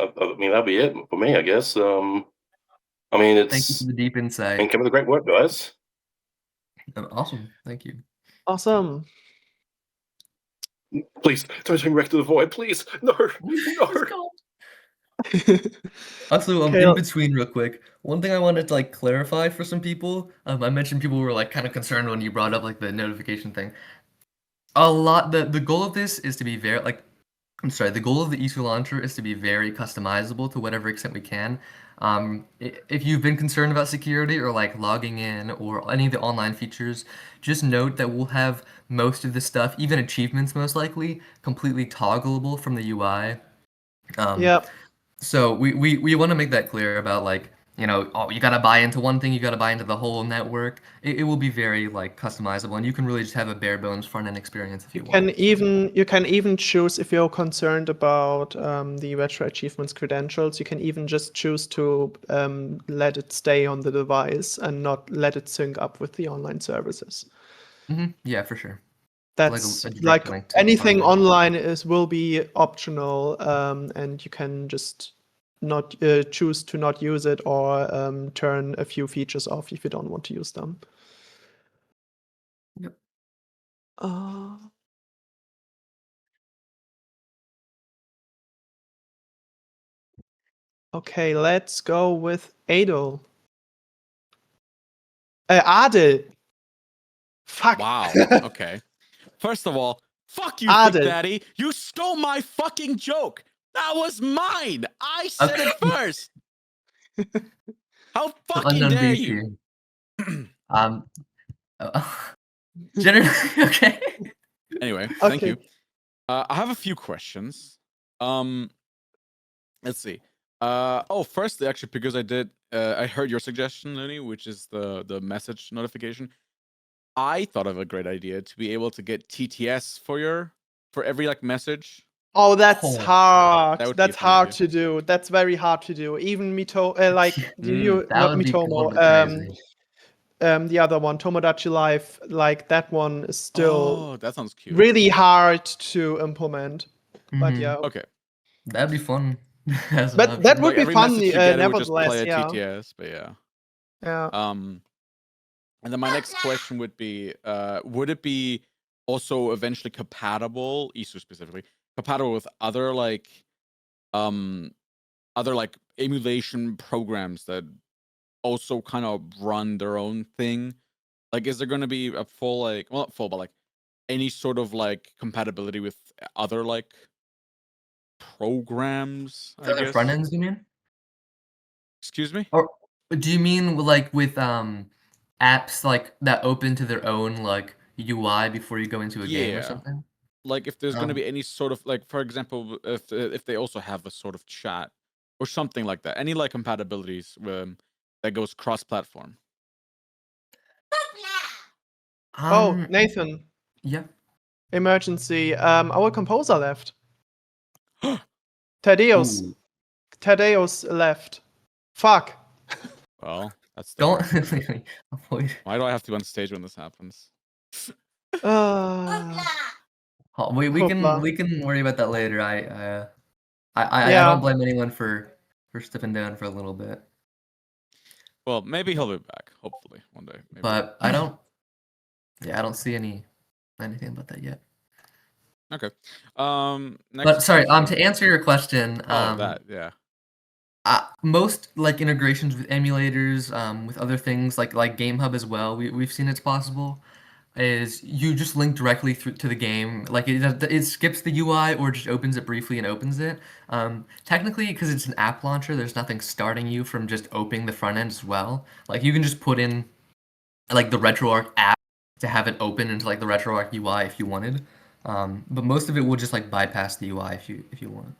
that'd be it for me, I guess. I mean, it's. Thank you for the deep insight. And keep up the great work, guys. Awesome, thank you. Awesome. Please don't take me back to the void, please. No, no. Also, in between, real quick, one thing I wanted to like clarify for some people. I mentioned people were like kind of concerned when you brought up like the notification thing. The goal of this is to be very like I'm sorry, the goal of the iiSU launcher is to be very customizable to whatever extent we can. If you've been concerned about security or like logging in or any of the online features, just note that we'll have most of the stuff, even achievements most likely, completely toggleable from the UI. Yeah. So we want to make that clear about like, oh, you gotta buy into one thing, you gotta buy into the whole network. It will be very like customizable, and you can really just have a bare bones front end experience if you want. You can even choose if you're concerned about the retro achievements credentials. You can even just choose to let it stay on the device and not let it sync up with the online services. Yeah, for sure. That's a direct like link to anything front end. online will be optional, and you can just not choose to not use it or turn a few features off if you don't want to use them. Yep. Okay, let's go with Adel. Adel. Fuck. Wow. Okay. First of all, fuck you, Adel. Thick Daddy. You stole my fucking joke. That was mine. I said it first. How fucking Unknown dare you? Generally, okay. Anyway, Okay. thank you. I have a few questions. Let's see. Firstly, actually, because I heard your suggestion, Leonie, which is the message notification. I thought of a great idea to be able to get TTS for every like message. Oh, that's hard. That would be a That's fun hard idea. to do. That's very hard to do. Even Mito, like you, That not would be Mitomo. crazy. The other one, Tomodachi Life, like that one is still that sounds cute. really hard to implement. But yeah. Okay. That'd be fun. But that would like be every fun, message you get, it would just nevertheless. play a Yeah. TTS, but yeah. Yeah. And then my next question would be, would it be also eventually compatible, iiSU specifically, compatible with other like emulation programs that also kind of run their own thing? Like, is there going to be a full not full, but like any sort of like compatibility with other like programs? I Other guess. front ends, you mean? Excuse me? Or do you mean like with apps like that open to their own like UI before you go into a game or something? Like if there's going to be any sort of like, for example, if they also have a sort of chat or something like that, any like compatibilities that goes cross-platform. Oh, Nathan. Yeah. Emergency. Our composer left. Thaddeus. Ooh. Thaddeus left. Fuck. Well, that's Don't. Why do I have to be on stage when this happens? We can worry about that later. I Yeah. don't blame anyone for stepping down for a little bit. Well, maybe he'll be back. Hopefully, one day. Maybe. But I don't. Yeah, I don't see anything about that yet. Okay. Next But sorry. question. To answer your question. Yeah. Most like integrations with emulators, with other things like GameHub as well. We've seen it's possible. Is you just link directly through to the game, like it skips the UI or just opens it briefly and opens it. Technically, because it's an app launcher, there's nothing starting you from just opening the front end as well. Like you can just put in like the RetroArch app to have it open into like the RetroArch UI if you wanted. But most of it will just like bypass the UI if you want.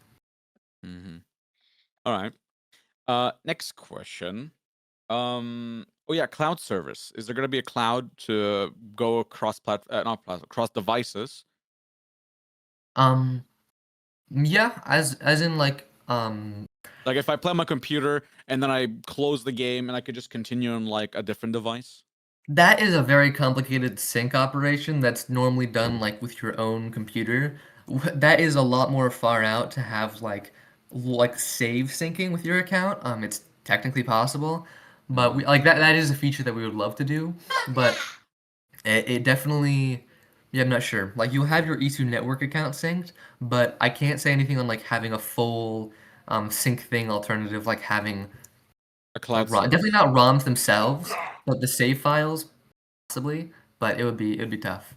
All right. Next question. Oh yeah, cloud service. Is there going to be a cloud to go across across devices? Yeah, as in like Like if I play on my computer and then I close the game and I could just continue on like a different device. That is a very complicated sync operation that's normally done like with your own computer. That is a lot more far out to have like save syncing with your account. It's technically possible, but we like that is a feature that we would love to do, but it definitely I'm not sure. Like you'll have your iiSU network account synced, but I can't say anything on like having a full sync thing alternative, like having a cloud like definitely not ROMs themselves, but the save files possibly, but it would be tough.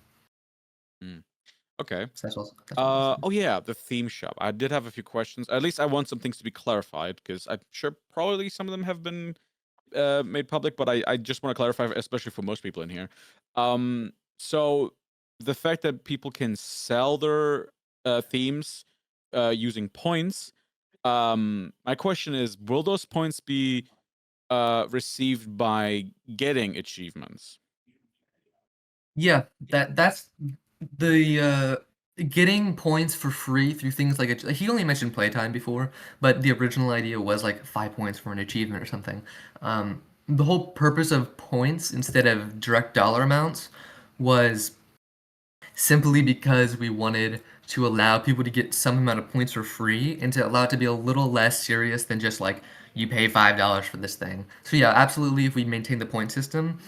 Okay. So that's all. Oh yeah, the theme shop. I did have a few questions. At least I want some things to be clarified because I'm sure probably some of them have been made public, but I just want to clarify, especially for most people in here. So the fact that people can sell their themes using points. My question is, will those points be received by getting achievements? Yeah, that's the getting points for free through things like he only mentioned playtime before, but the original idea was like 5 points for an achievement or something. The whole purpose of points instead of direct dollar amounts was simply because we wanted to allow people to get some amount of points for free and to allow it to be a little less serious than just like you pay $5 for this thing. So yeah, absolutely, if we maintain the point system,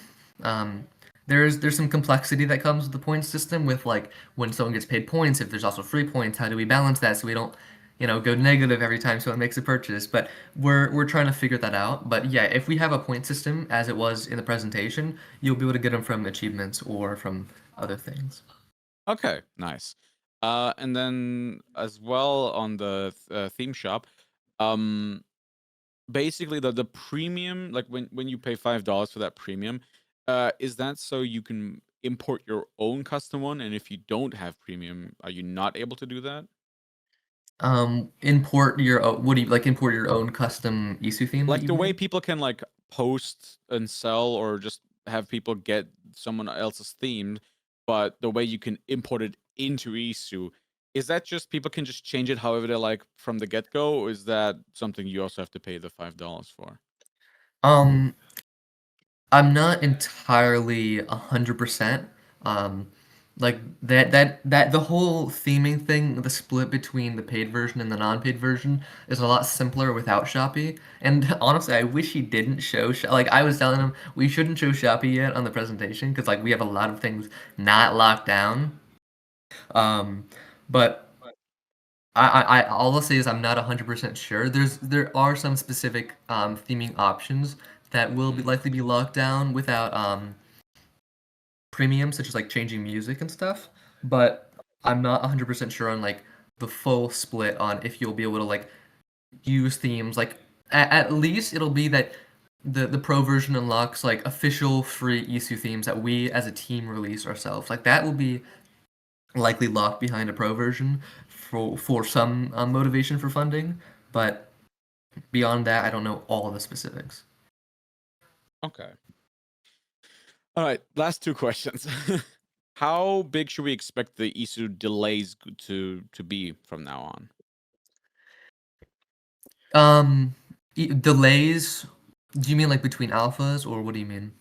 there's some complexity that comes with the point system with like when someone gets paid points, if there's also free points, how do we balance that so we don't go negative every time someone makes a purchase? But we're trying to figure that out. But yeah, if we have a point system as it was in the presentation, you'll be able to get them from achievements or from other things. Okay, nice. And then as well on the theme shop, basically the premium, like when you pay $5 for that premium, is that so you can import your own custom one? And if you don't have premium, are you not able to do that? Import your own, what do you like? Import your own custom iiSU theme? Like the way people can like post and sell or just have people get someone else's theme, but the way you can import it into iiSU, is that just people can just change it however they like from the get-go, or is that something you also have to pay the $5 for? I'm not entirely 100%. Like that the whole theming thing, the split between the paid version and the non-paid version is a lot simpler without Shopee. And honestly, I wish he didn't show like I was telling him we shouldn't show Shopee yet on the presentation because like we have a lot of things not locked down. But I all I'll say is I'm not 100% sure. There are some specific theming options that will likely be locked down without premium, such as like changing music and stuff. But I'm not 100% sure on like the full split on if you'll be able to like use themes. Like at least it'll be that the pro version unlocks like official free iiSU themes that we as a team release ourselves. Like that will be likely locked behind a pro version for some motivation for funding, but beyond that, I don't know all the specifics. Okay. All right, last two questions. How big should we expect the iiSU delays to be from now on? Delays? Do you mean like between alphas, or what do you mean?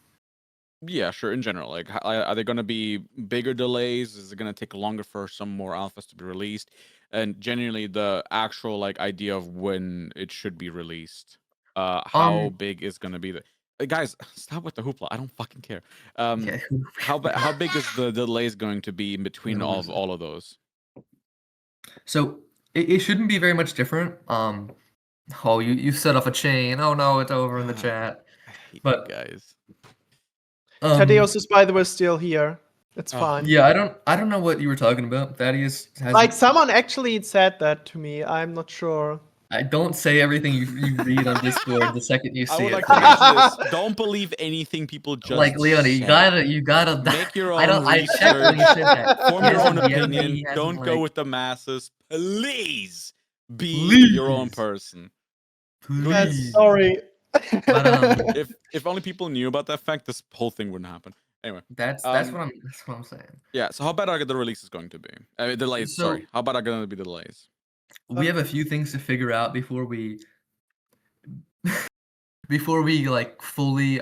Yeah, sure. In general, like, are there going to be bigger delays? Is it going to take longer for some more alphas to be released? And genuinely, the actual like idea of when it should be released. How big is going to be the guys? Stop with the hoopla. I don't fucking care. Yeah. How big is the delays going to be in between all of those? So it shouldn't be very much different. Oh, you set off a chain. Oh no, it's over in the chat. I hate but you guys. Thaddeus is, by the way, still here. It's fine. Yeah, I don't know what you were talking about. Thaddeus has like someone actually said that to me. I'm not sure. I don't say everything you read on Discord the second you see I would it. like to mention this. Don't believe anything people just like Leonie. You gotta make your own I research. said that. Form your own opinion. Don't go with the masses. Please be your own person. Please. Sorry. But, if only people knew about that fact, this whole thing wouldn't happen. Anyway, that's what I'm saying. Yeah. So how bad are the releases going to be? Delays. So- sorry. How bad are going to be the delays? We have a few things to figure out before we like fully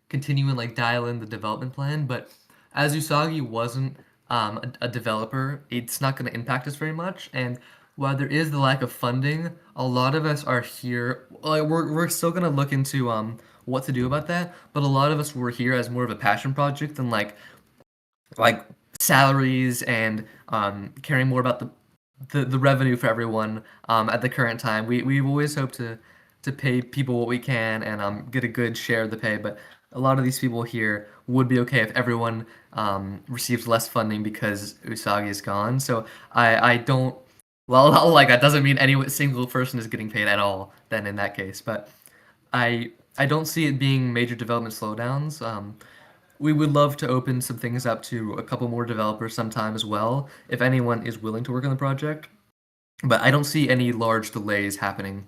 continue and like dial in the development plan. But as Usagi wasn't a developer, it's not going to impact us very much. And while there is the lack of funding, a lot of us are here. Like we're still going to look into what to do about that. But a lot of us were here as more of a passion project than like salaries and caring more about the revenue for everyone at the current time. We've always hoped to pay people what we can and get a good share of the pay, but a lot of these people here would be okay if everyone receives less funding because Usagi is gone. So I don't. Well, like that doesn't mean any single person is getting paid at all. Then in that case, but I don't see it being major development slowdowns. We would love to open some things up to a couple more developers sometime as well, if anyone is willing to work on the project. But I don't see any large delays happening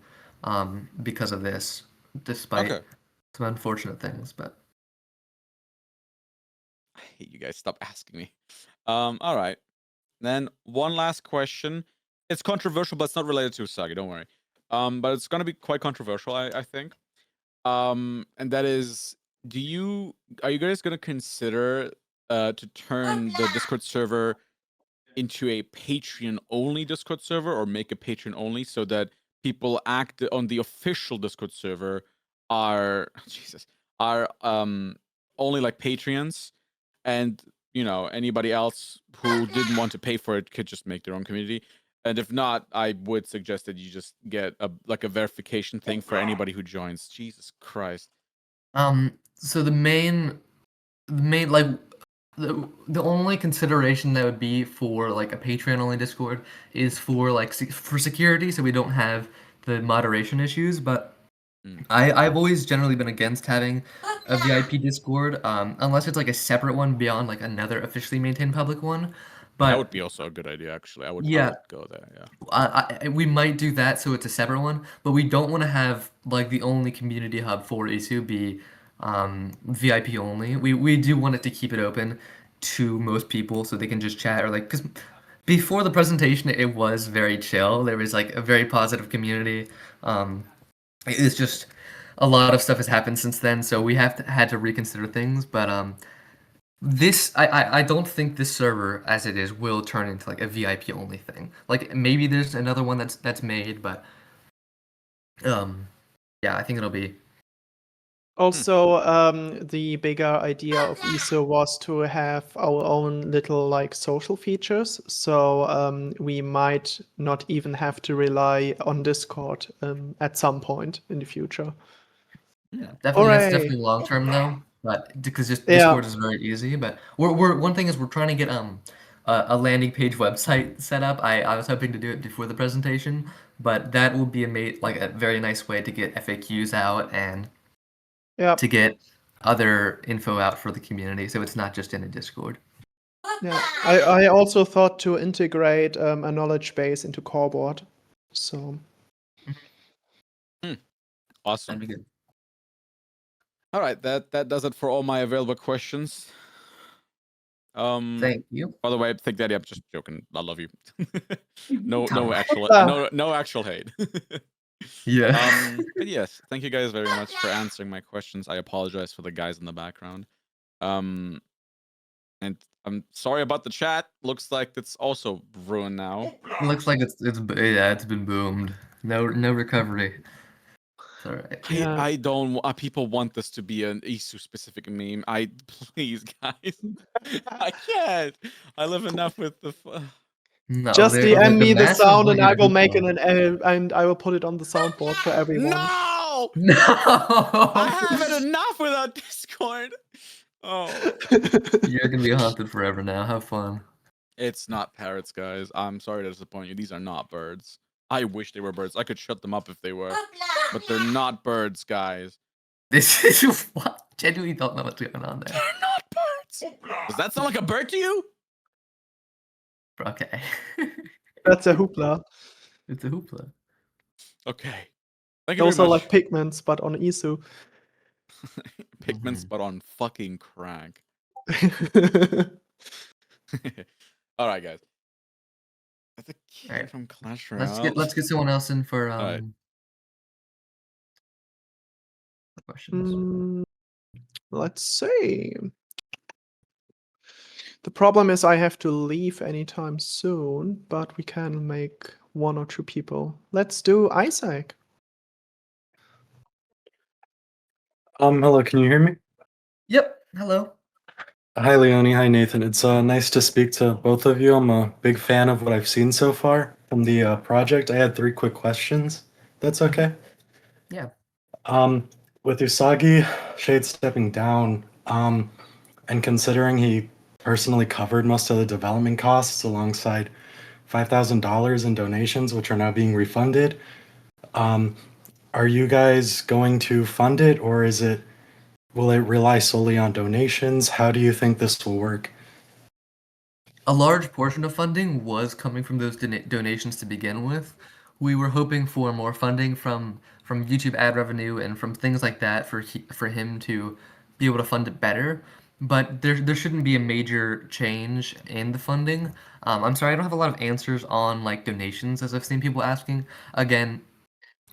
because of this, despite Okay. some unfortunate things. But I hate you guys. Stop asking me. All right. Then one last question. It's controversial, but it's not related to Usagi. Don't worry. But it's gonna be quite controversial, I think. And that is, are you guys gonna consider to turn the Discord server into a Patreon only Discord server, or make a Patreon only, so that people act on the official Discord server are Jesus are only like Patreons, and anybody else who didn't want to pay for it could just make their own community. And if not, I would suggest that you just get a verification thing for anybody who joins. Jesus Christ. so the main like the only consideration that would be for like a Patreon only Discord is for like for security, so we don't have the moderation issues. But I've always generally been against having a VIP Discord, unless it's like a separate one beyond like another officially maintained public one. But that would be also a good idea, actually. I would go there. Yeah. We might do that, so it's a separate one. But we don't want to have like the only community hub for iiSU be VIP only. We do want it to keep it open to most people, so they can just chat, or like, because before the presentation it was very chill. There was like a very positive community. It's just a lot of stuff has happened since then, so we had to reconsider things. But this I don't think this server as it is will turn into like a VIP only thing. Like maybe there's another one that's made, but yeah, I think it'll be. Also, the bigger idea of iiSU was to have our own little like social features. So we might not even have to rely on Discord at some point in the future. Yeah, definitely. That's definitely long term though. But because just Discord is very easy. But we're one thing is we're trying to get a landing page website set up. I was hoping to do it before the presentation, but that will be a very nice way to get FAQs out and to get other info out for the community, so it's not just in a Discord. Yeah, I also thought to integrate a knowledge base into Coreboard. So Awesome. That'd be good. All right, that does it for all my available questions. Thank you. By the way, Thick Daddy, I'm just joking. I love you. no actual hate. Yeah. But yes, thank you guys very much for answering my questions. I apologize for the guys in the background. And I'm sorry about the chat. Looks like it's also ruined now. Looks like it's been boomed. No recovery. It's all right. I don't. People want this to be an iiSU specific meme. Please, guys. I can't. I live enough with the. No, just DM me the sound, and I will make it and I will put it on the soundboard for everyone. No. No. I have it enough without Discord. Oh. You're gonna be haunted forever now. Have fun. It's not parrots, guys. I'm sorry to disappoint you. These are not birds. I wish they were birds. I could shut them up if they were. But they're not birds, guys. This is what? Genuinely don't know what's going on there. They're not birds. Does that sound like a bird to you? Okay. That's a hoopla. It's a hoopla. Okay. Thank you Those very are much. like pigments, but on iiSU. Pigments, but on fucking crack. All right, guys. That's a kid from Clash Royale. Let's get someone else in for questions. Let's see. The problem is I have to leave anytime soon, but we can make 1 or 2 people. Let's do Isaac. Hello, can you hear me? Yep. Hello. Hi, Leonie. Hi, Nathan. It's nice to speak to both of you. I'm a big fan of what I've seen so far from the project. I had 3 quick questions. That's okay? Yeah. with Usagi Shade stepping down, and considering he personally covered most of the development costs alongside $5,000 in donations, which are now being refunded, are you guys going to fund it, or will it rely solely on donations? How do you think this will work? A large portion of funding was coming from those donations to begin with. We were hoping for more funding from YouTube ad revenue and from things like that for him to be able to fund it better. But there shouldn't be a major change in the funding. I'm sorry, I don't have a lot of answers on like donations, as I've seen people asking. Again,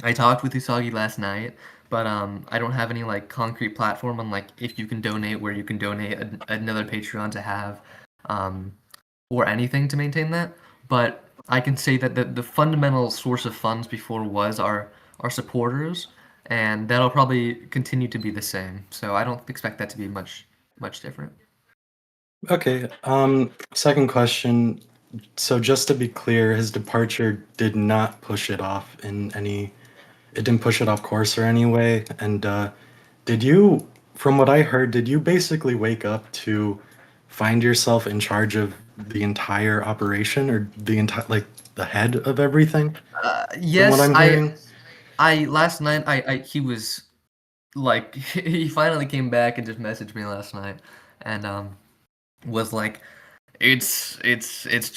I talked with Usagi last night, but I don't have any like concrete platform on like if you can donate, where you can donate another Patreon to have. Um, or anything to maintain that. But I can say that the fundamental source of funds before was our supporters, and that'll probably continue to be the same. So I don't expect that to be much different. Okay. Second question. So just to be clear, his departure did not push it off in any. It didn't push it off course or any way. And did you, from what I heard, did you basically wake up to find yourself in charge of the entire operation, or the entire like the head of everything? From what Yes, I'm hearing. I last night I he was like he finally came back and just messaged me last night and was like it's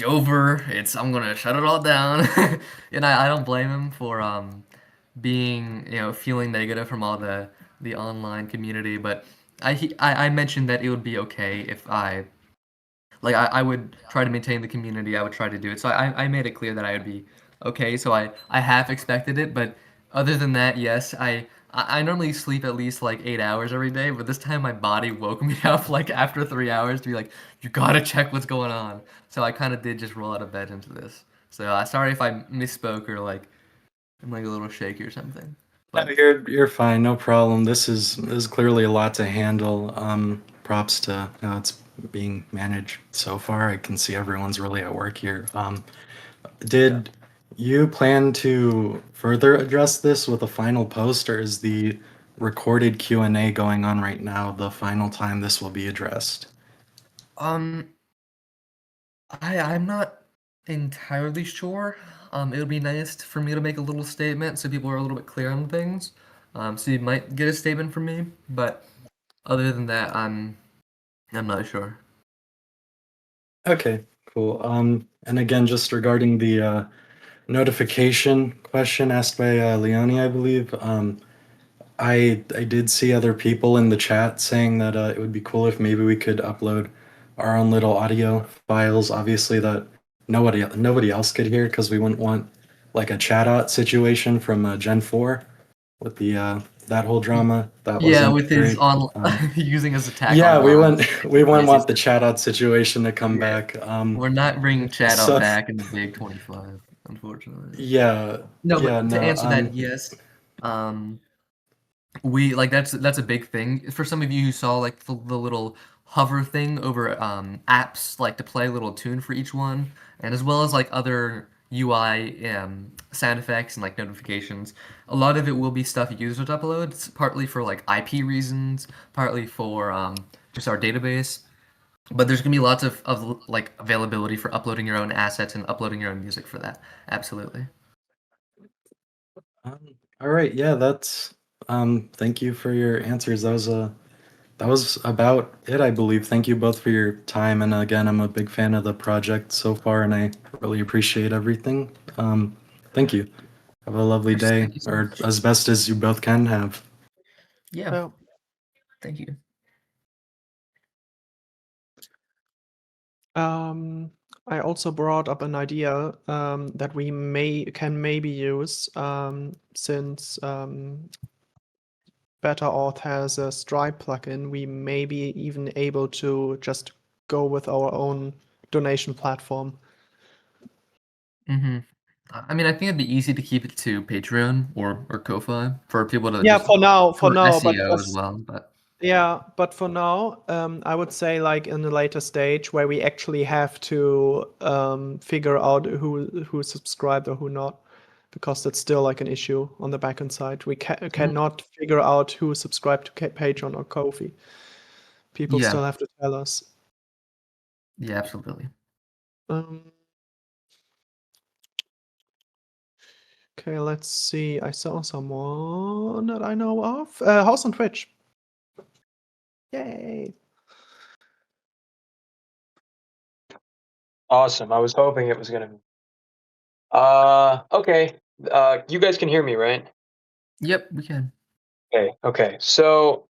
over. I'm gonna shut it all down. And I don't blame him for being feeling negative from all the online community. But I mentioned that it would be okay if I would try to maintain the community. I would try to do it. So I made it clear that I would be okay. So I half expected it, but other than that, yes, I normally sleep at least like 8 hours every day, but this time my body woke me up like after 3 hours to be like, you gotta check what's going on. So I kind of did just roll out of bed into this. So sorry if I misspoke or like I'm like a little shaky or something. No, you're fine, no problem. This is clearly a lot to handle. Props to how it's being managed so far. I can see everyone's really at work here. Did you plan to further address this with a final post, or is the recorded Q&A going on right now the final time this will be addressed? Um, I'm not entirely sure. It would be nice for me to make a little statement so people are a little bit clear on things. So you might get a statement from me, but other than that, I'm not sure. Okay, cool. And again, just regarding the notification question asked by Leonie, I believe. I did see other people in the chat saying that it would be cool if maybe we could upload our own little audio files. Obviously, that nobody else could hear because we wouldn't want like a chat out situation from Gen 4 with the that whole drama. That Yeah, wasn't with his great. on using his attack Yeah, on mods. we wouldn't Crazy want the stuff. chat out situation to come Yeah, back. we're not bringing chat out So back in the Big 25, unfortunately. yeah, No, yeah, but to no. answer that, yes. We like that's a big thing for some of you who saw like the little hover thing over apps like to play a little tune for each one, and as well as like other UI sound effects and like notifications. A lot of it will be stuff users upload. It's partly for like IP reasons, partly for just our database. But there's gonna be lots of like availability for uploading your own assets and uploading your own music for that. Absolutely. All right, yeah, that's thank you for your answers. That was about it, I believe. Thank you both for your time, and again, I'm a big fan of the project so far, and I really appreciate everything. Thank you. Have a lovely Of course, day, thank you so or much. as best as you both can have. Yeah. Thank you. I also brought up an idea that we can maybe use since Better Auth has a Stripe plugin. We may be even able to just go with our own donation platform. Mm-hmm. I mean, I think it'd be easy to keep it to Patreon or Ko-Fi for people to Yeah, just for now, for but SEO as well. But yeah, but for now, I would say like in a later stage where we actually have to figure out who subscribed or who not. because that's still like an issue on the backend side. We cannot figure out who is subscribed to Patreon or Ko-fi. People Yeah. still have to tell us. Yeah, absolutely. Okay, let's see. I saw someone that I know of. House on Twitch. Yay. Awesome. I was hoping it was gonna be. Okay. You guys can hear me, right? Yep, we can. Okay. So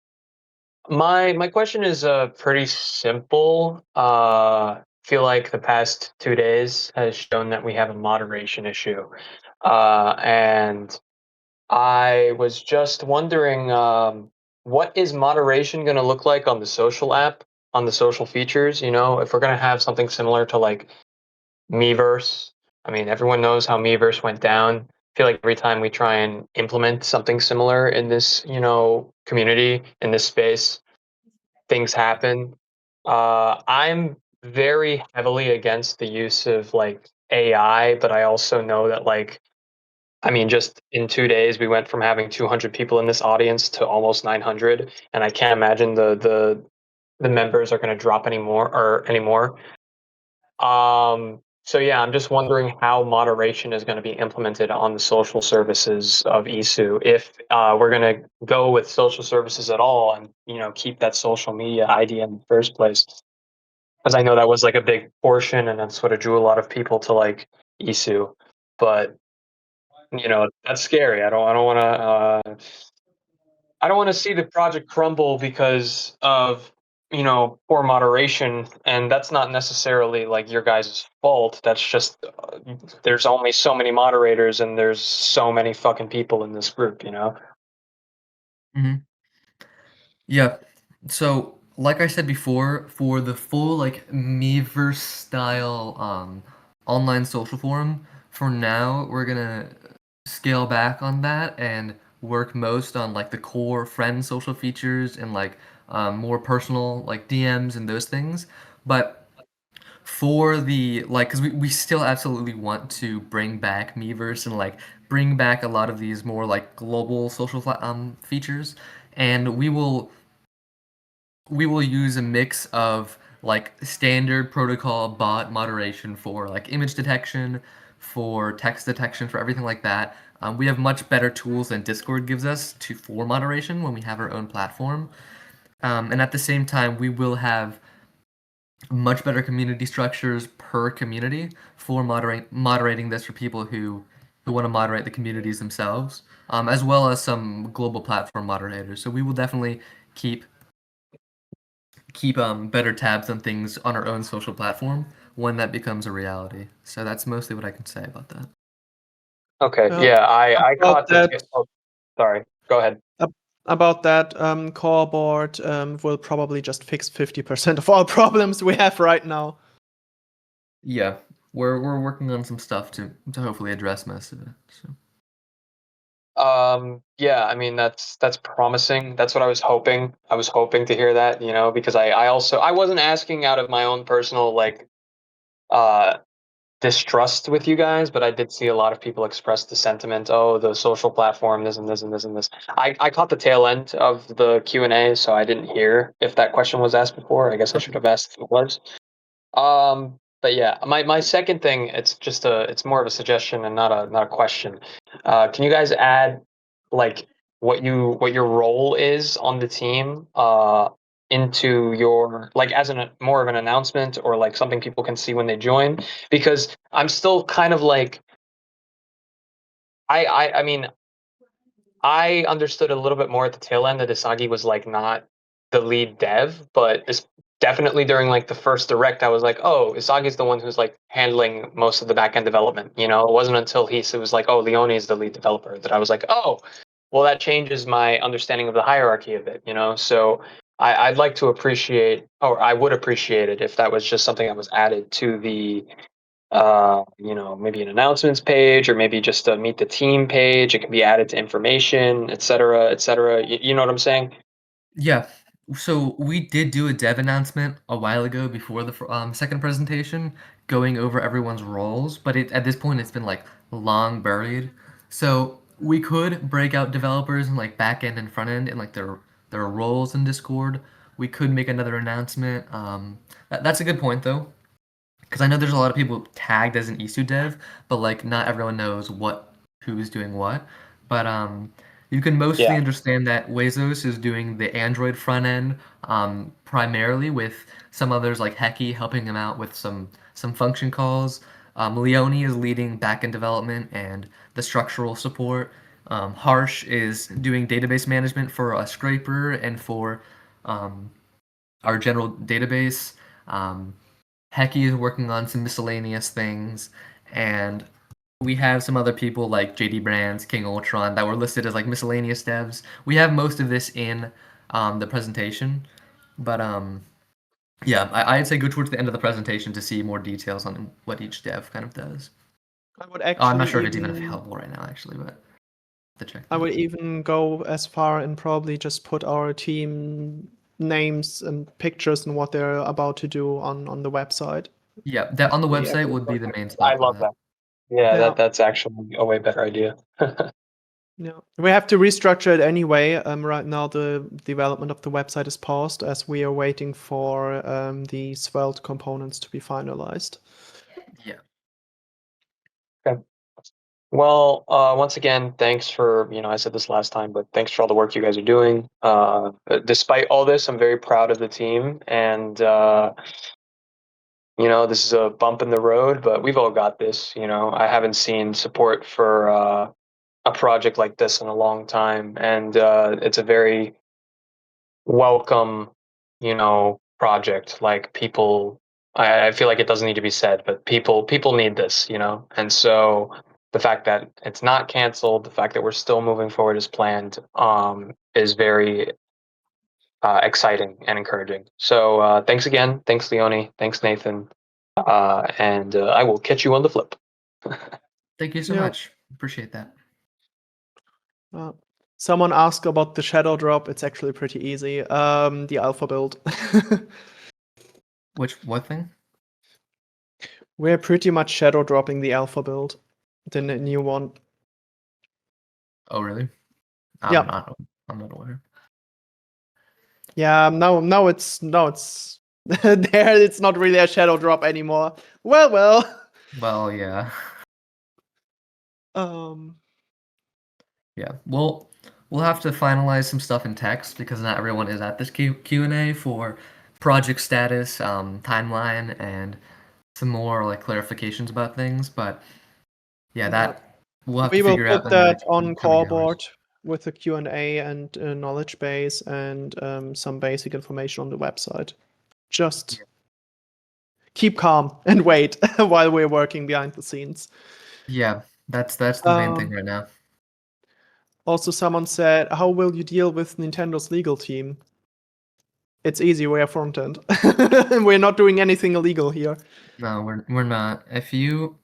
my question is pretty simple. Feel like the past 2 days has shown that we have a moderation issue. And I was just wondering, what is moderation going to look like on the social app, on the social features? You know, if we're going to have something similar to like Miiverse. I mean, everyone knows how Miiverse went down. I feel like every time we try and implement something similar in this, community, in this space, things happen. I'm very heavily against the use of like AI, but I also know that like, I mean, just in 2 days, we went from having 200 people in this audience to almost 900, and I can't imagine the members are going to drop anymore. So yeah, I'm just wondering how moderation is going to be implemented on the social services of iiSU. If we're going to go with social services at all, and keep that social media idea in the first place, because I know that was like a big portion, and that's what drew a lot of people to like iiSU. But that's scary. I don't want to see the project crumble because of poor moderation, and that's not necessarily like your guys' fault. That's just there's only so many moderators, and there's so many fucking people in this group. hmm Yeah. So, like I said before, for the full like Miiverse style online social forum, for now we're gonna scale back on that and work most on like the core friend social features and like more personal like DMs and those things. But for the like, because we still absolutely want to bring back Miiverse and like bring back a lot of these more like global social features, and we will use a mix of like standard protocol bot moderation for like image detection, for text detection, for everything like that. We have much better tools than Discord gives us for moderation when we have our own platform. And at the same time, we will have much better community structures per community for moderating this for people who want to moderate the communities themselves, as well as some global platform moderators. So we will definitely keep better tabs on things on our own social platform when that becomes a reality. So that's mostly what I can say about that. Okay. Uh, Yeah, I about caught that, oh, sorry. Go ahead. about that, core board will probably just fix 50% of all problems we have right now. Yeah, we're working on some stuff to hopefully address most of it. So. Yeah, I mean that's promising. That's what I was hoping. I was hoping to hear that, because I wasn't asking out of my own personal like uh distrust with you guys, but I did see a lot of people express the sentiment, oh, the social platform, this and this and this and this. I caught the tail end of the Q&A, so I didn't hear if that question was asked before. I guess I should have asked if it was. But yeah, my second thing, it's more of a suggestion and not a question. Can you guys add like what your role is on the team into your like as more of an announcement or like something people can see when they join? Because I'm still kind of like I mean I understood a little bit more at the tail end that Isagi was like not the lead dev, but this definitely during like the first direct, I was like, oh, Isagi's the one who's like handling most of the back end development. It wasn't until it was like, oh, Leonie is the lead developer that I was like, oh, well, that changes my understanding of the hierarchy a bit. So I'd like to appreciate, or I would appreciate it if that was just something that was added to the maybe an announcements page or maybe just a meet the team page. It can be added to information, et cetera, et cetera. You know what I'm saying? Yeah. So we did do a dev announcement a while ago before the second presentation, going over everyone's roles, but at this point it's been like long buried. So we could break out developers in like back end and front end and like their roles in Discord. We could make another announcement. That's a good point though, because I know there's a lot of people tagged as an iiSU dev, but like not everyone knows who's doing what. But you can mostly Yeah. understand that Wazos is doing the Android front end primarily, with some others like Heki helping him out with some function calls. Leonie is leading backend development and the structural support. Harsh is doing database management for a scraper and for our general database. Heki is working on some miscellaneous things, and we have some other people like JD Brands, King Ultron that were listed as like miscellaneous devs. We have most of this in the presentation, but yeah, I'd say go towards the end of the presentation to see more details on what each dev kind of does. I would I'm not actually sure if it's even even available right now, actually, but to check. I would even go as far and probably just put our team names and pictures and what they're about to do on the website. Yeah, that on the Yeah, website would be the main spot. I love that. Yeah, Yeah. that's actually a way better idea. Yeah, we have to restructure it anyway. Right now, the development of the website is paused as we are waiting for the Svelte components to be finalized. Yeah. Okay. Well, once again, thanks for, I said this last time, but thanks for all the work you guys are doing. Despite all this, I'm very proud of the team, and this is a bump in the road, but we've all got this. I haven't seen support for a project like this in a long time, and it's a very welcome, project. Like people, I feel like it doesn't need to be said, but people need this, and so the fact that it's not canceled, the fact that we're still moving forward as planned, is very exciting and encouraging. So thanks again, thanks Leonie, thanks Nathan, and I will catch you on the flip. Thank you so Yeah. much. Appreciate that. Someone asked about the shadow drop. It's actually pretty easy. The alpha build. What thing? We're pretty much shadow dropping the alpha build, the new one. Oh, really? Yeah. I'm not aware. Yeah, now it's there. It's not really a shadow drop anymore. Well. Well, yeah. Yeah, we'll have to finalize some stuff in text because not everyone is at this Q&A for project status, timeline, and some more like clarifications about things. But yeah, that we'll have we to will figure out put in the that next on coming hours. Coreboard with a Q&A and a knowledge base and some basic information on the website. Just keep calm and wait while we're working behind the scenes. Yeah, that's the main thing right now. Also, someone said, how will you deal with Nintendo's legal team? It's easy, we're front end. We're not doing anything illegal here. No, we're not. If you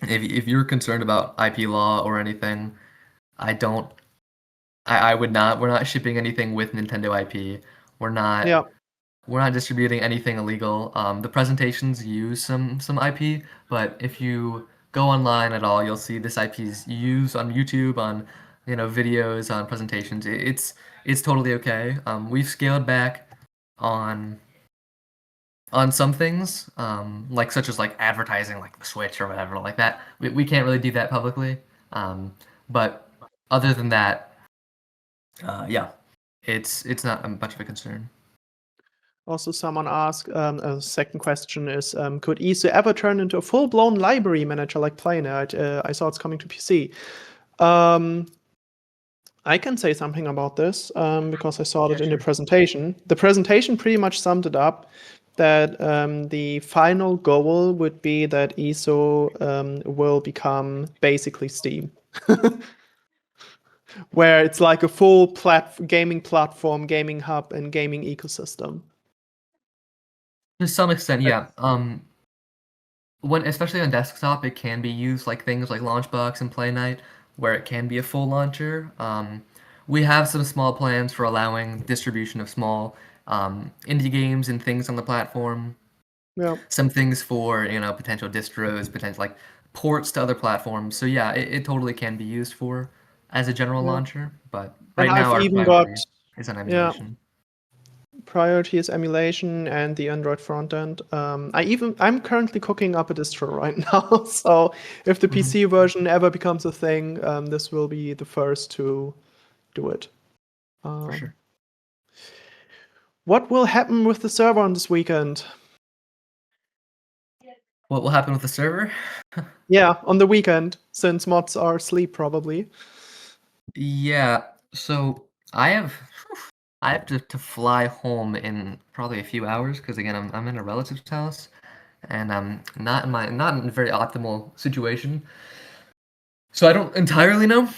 if you're concerned about IP law or anything, I would not. We're not shipping anything with Nintendo IP. We're not distributing anything illegal. The presentations use some IP, but if you go online at all, you'll see this IP is used on YouTube, on videos, on presentations. It's totally okay. We've scaled back on some things, like such as like advertising, like the Switch or whatever like that. We can't really do that publicly. But other than that, yeah, it's not much of a concern. Also, someone asked, a second question is, could iiSU ever turn into a full-blown library manager like Planet? I saw it's coming to PC. I can say something about this because I saw it in the presentation. The presentation pretty much summed it up that the final goal would be that iiSU will become basically Steam. Where it's like a full gaming platform, gaming hub, and gaming ecosystem. To some extent, yeah. When especially on desktop, it can be used like things like Launchbox and Play Night, where it can be a full launcher. We have some small plans for allowing distribution of small indie games and things on the platform. Yeah. Some things for potential distros, potential like ports to other platforms. So yeah, it totally can be used for as a general Yeah. launcher, but And right now I've our even got, priority is on yeah, emulation. priority is emulation and the Android front end. I'm currently cooking up a distro right now, so if the PC version ever becomes a thing, this will be the first to do it. For sure. What will happen with the server on this weekend? What will happen with the server? Yeah, on the weekend, since mods are asleep probably. Yeah, so I have to fly home in probably a few hours because again I'm in a relative's house and I'm not in a very optimal situation. So I don't entirely know,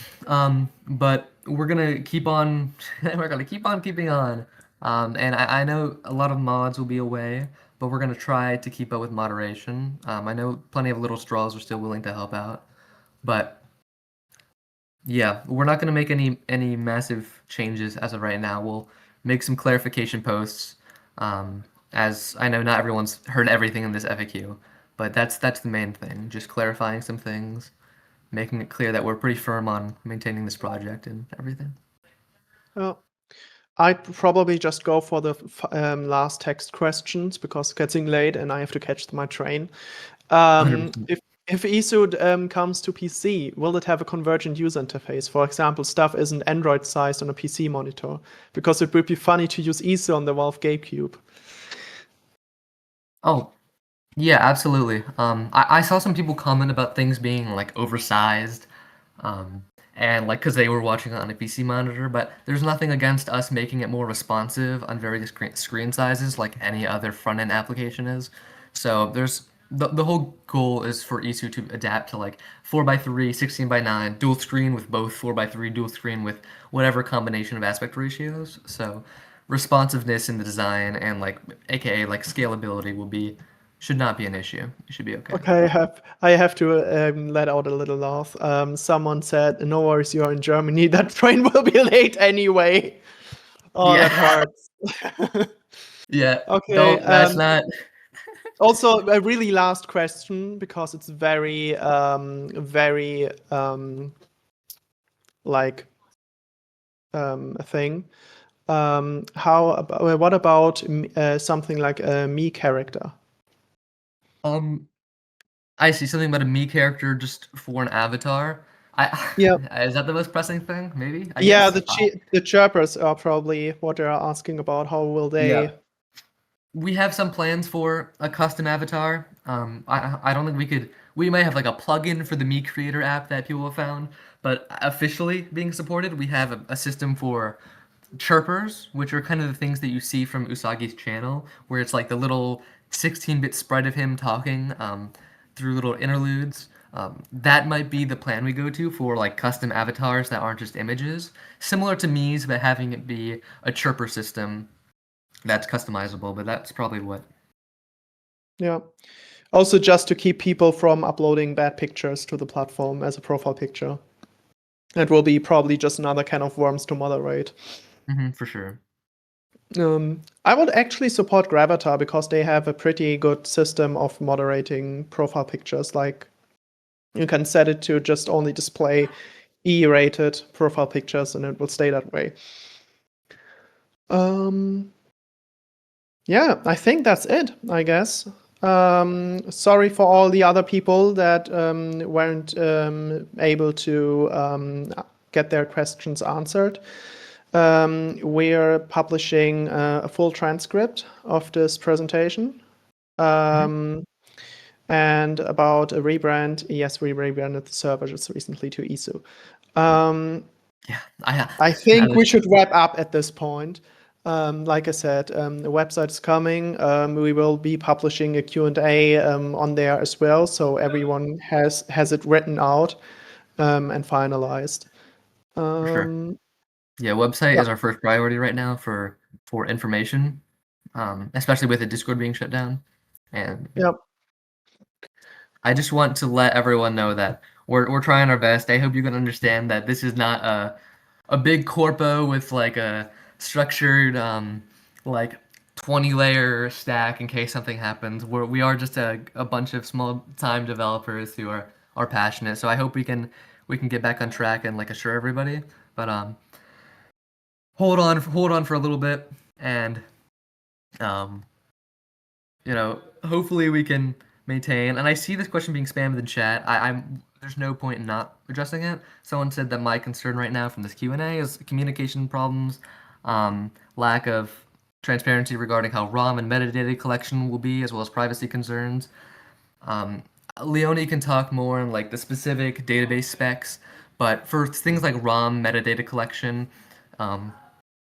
but we're gonna keep on we're gonna keep on keeping on. And I know a lot of mods will be away, but we're gonna try to keep up with moderation. I know plenty of little straws are still willing to help out, but yeah, we're not going to make any massive changes as of right now. We'll make some clarification posts, as I know not everyone's heard everything in this FAQ, but that's the main thing. Just clarifying some things, making it clear that we're pretty firm on maintaining this project and everything. Oh, I'd probably just go for the last text questions because it's getting late and I have to catch my train. 100%. If iiSU comes to PC, will it have a convergent user interface? For example, stuff isn't Android sized on a PC monitor, because it would be funny to use iiSU on the Valve GameCube. Oh, yeah, absolutely. I saw some people comment about things being like oversized, and like because they were watching it on a PC monitor, but there's nothing against us making it more responsive on various screen sizes like any other front end application is. So there's the whole goal is for iiSU to adapt to like 4:3, 16:9, dual screen with both 4:3, dual screen with whatever combination of aspect ratios. So responsiveness in the design and like aka like scalability should not be an issue. It should be okay. Okay, I have to let out a little laugh. Someone said, "No worries, you're in Germany. That train will be late anyway." Oh, Yeah. that hurts. Yeah. Okay. Don't. That's not. Also, a really last question because it's very, very like a thing. What about something like a me character? I see something about a me character just for an avatar. Yeah. Is that the most pressing thing? Maybe. I Yeah, guess. the chirpers are probably what they're asking about. How will Yeah. they? We have some plans for a custom avatar. I don't think we could. We might have like a plugin for the Me Creator app that people have found, but officially being supported, we have a system for chirpers, which are kind of the things that you see from Usagi's channel, where it's like the little 16-bit sprite of him talking through little interludes. That might be the plan we go to for like custom avatars that aren't just images, similar to Me's, but having it be a chirper system that's customizable. But that's probably what. Yeah. Also, just to keep people from uploading bad pictures to the platform as a profile picture. It will be probably just another can of worms to moderate. For sure. I would actually support Gravatar because they have a pretty good system of moderating profile pictures. Like, you can set it to just only display E-rated profile pictures, and it will stay that way. Yeah, I think that's it, I guess. Sorry for all the other people that weren't able to get their questions answered. We're publishing a full transcript of this presentation. And about a rebrand, yes, we rebranded the server just recently to iiSU. I think we should wrap up at this point. Like I said, the website is coming. We will be publishing a Q&A on there as well, so everyone has it written out and finalized. For sure. Yeah, website is our first priority right now for information, especially with the Discord being shut down. And Yep. I just want to let everyone know that we're trying our best. I hope you can understand that this is not a big corpo with like a structured like 20-layer stack in case something happens. We are just a bunch of small time developers who are are passionate. So I hope we can get back on track and like assure everybody. But hold on for a little bit, and um, hopefully we can maintain. And I see this question being spammed in chat. I'm there's no point in not addressing it. Someone said that my concern right now from this Q&A is communication problems, lack of transparency regarding how ROM and metadata collection will be, as well as privacy concerns. Um, Leonie can talk more on like the specific database specs, but for things like ROM metadata collection,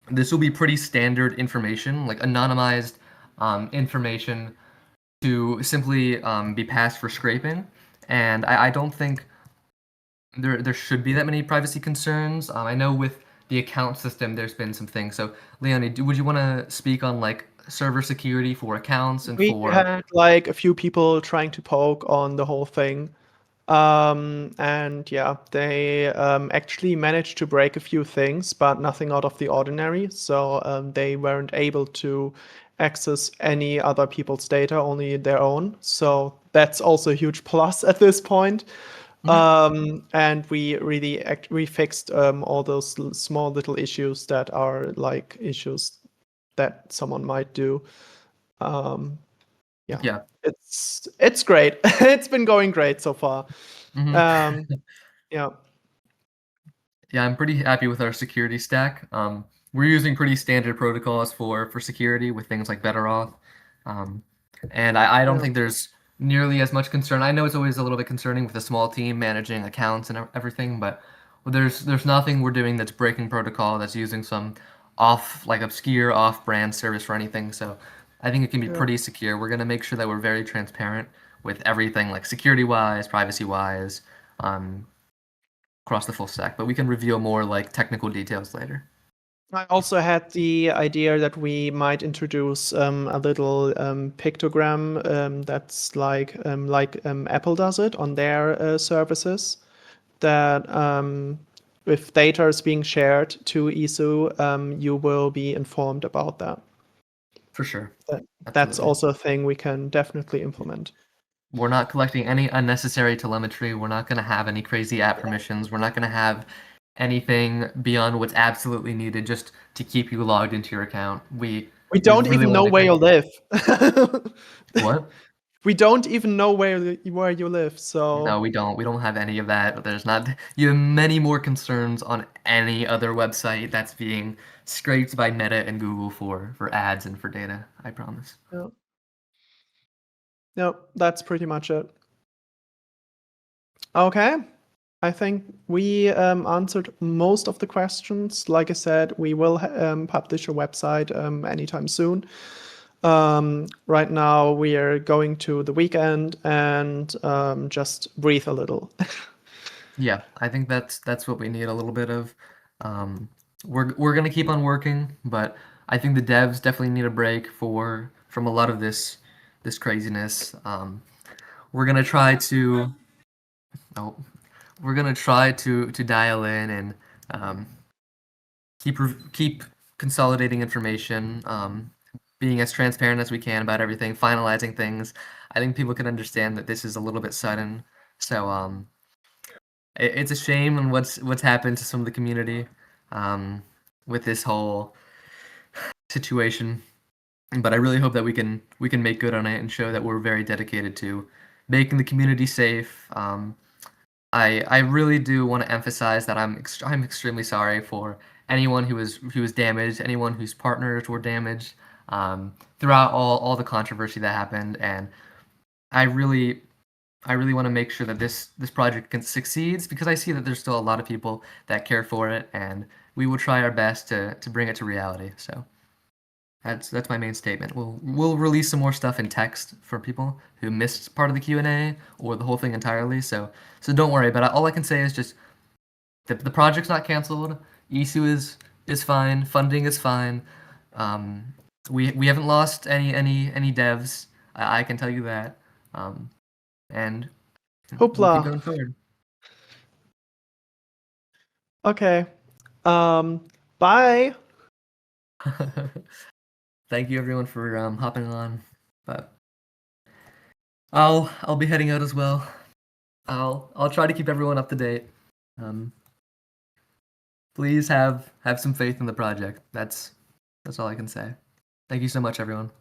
this will be pretty standard information, like anonymized information to simply be passed for scraping. And I don't think there should be that many privacy concerns. I know with the account system, there's been some things. So, Leonie, would you want to speak on like server security for accounts and We for? had like a few people trying to poke on the whole thing. And yeah, they actually managed to break a few things, but nothing out of the ordinary. So they weren't able to access any other people's data, only their own. So that's also a huge plus at this point. And we really we fixed all those small little issues that are like issues that someone might do. Yeah. It's great. It's been going great so far. Yeah. Yeah, I'm pretty happy with our security stack. We're using pretty standard protocols for security with things like Betteroff. And I don't Yeah. think there's nearly as much concern. I know it's always a little bit concerning with a small team managing accounts and everything, but there's nothing we're doing that's breaking protocol, that's using some obscure off-brand service or anything. So I think it can be Yeah. pretty secure. We're gonna make sure that we're very transparent with everything, like security-wise, privacy-wise, across the full stack. But we can reveal more like technical details later. I also had the idea that we might introduce a little pictogram that's like Apple does it on their services. That if data is being shared to iiSU, you will be informed about that. For sure. That's Absolutely. also a thing we can definitely implement. We're not collecting any unnecessary telemetry. We're not going to have any crazy app permissions. We're not going to have anything beyond what's absolutely needed just to keep you logged into your account. We don't really even wanna know make where you live. What? We don't even know where you live. So No, we don't. We don't have any of that. There's not. You have many more concerns on any other website that's being scraped by Meta and Google for ads and for data. I promise. Yeah. No, that's pretty much it. Okay. I think we answered most of the questions. Like I said, we will publish a website anytime soon. Right now, we are going to the weekend and just breathe a little. Yeah, I think that's what we need a little bit of. We're gonna keep on working, but I think the devs definitely need a break from a lot of this craziness. We're gonna try to dial in and keep consolidating information, being as transparent as we can about everything, finalizing things. I think people can understand that this is a little bit sudden, so it's a shame on what's happened to some of the community with this whole situation. But I really hope that we can make good on it and show that we're very dedicated to making the community safe. I really do want to emphasize that I'm extremely sorry for anyone who was damaged, anyone whose partners were damaged throughout all the controversy that happened, and I really want to make sure that this project succeeds, because I see that there's still a lot of people that care for it, and we will try our best to bring it to reality. So that's my main statement. We'll release some more stuff in text for people who missed part of the Q&A or the whole thing entirely. So don't worry. But all I can say is just the project's not canceled. iiSU is fine. Funding is fine. We haven't lost any devs. I can tell you that. And we'll keep Hoopla. going forward. Okay. Bye. Thank you everyone for hopping on. But I'll be heading out as well. I'll try to keep everyone up to date. Please have some faith in the project. That's all I can say. Thank you so much, everyone.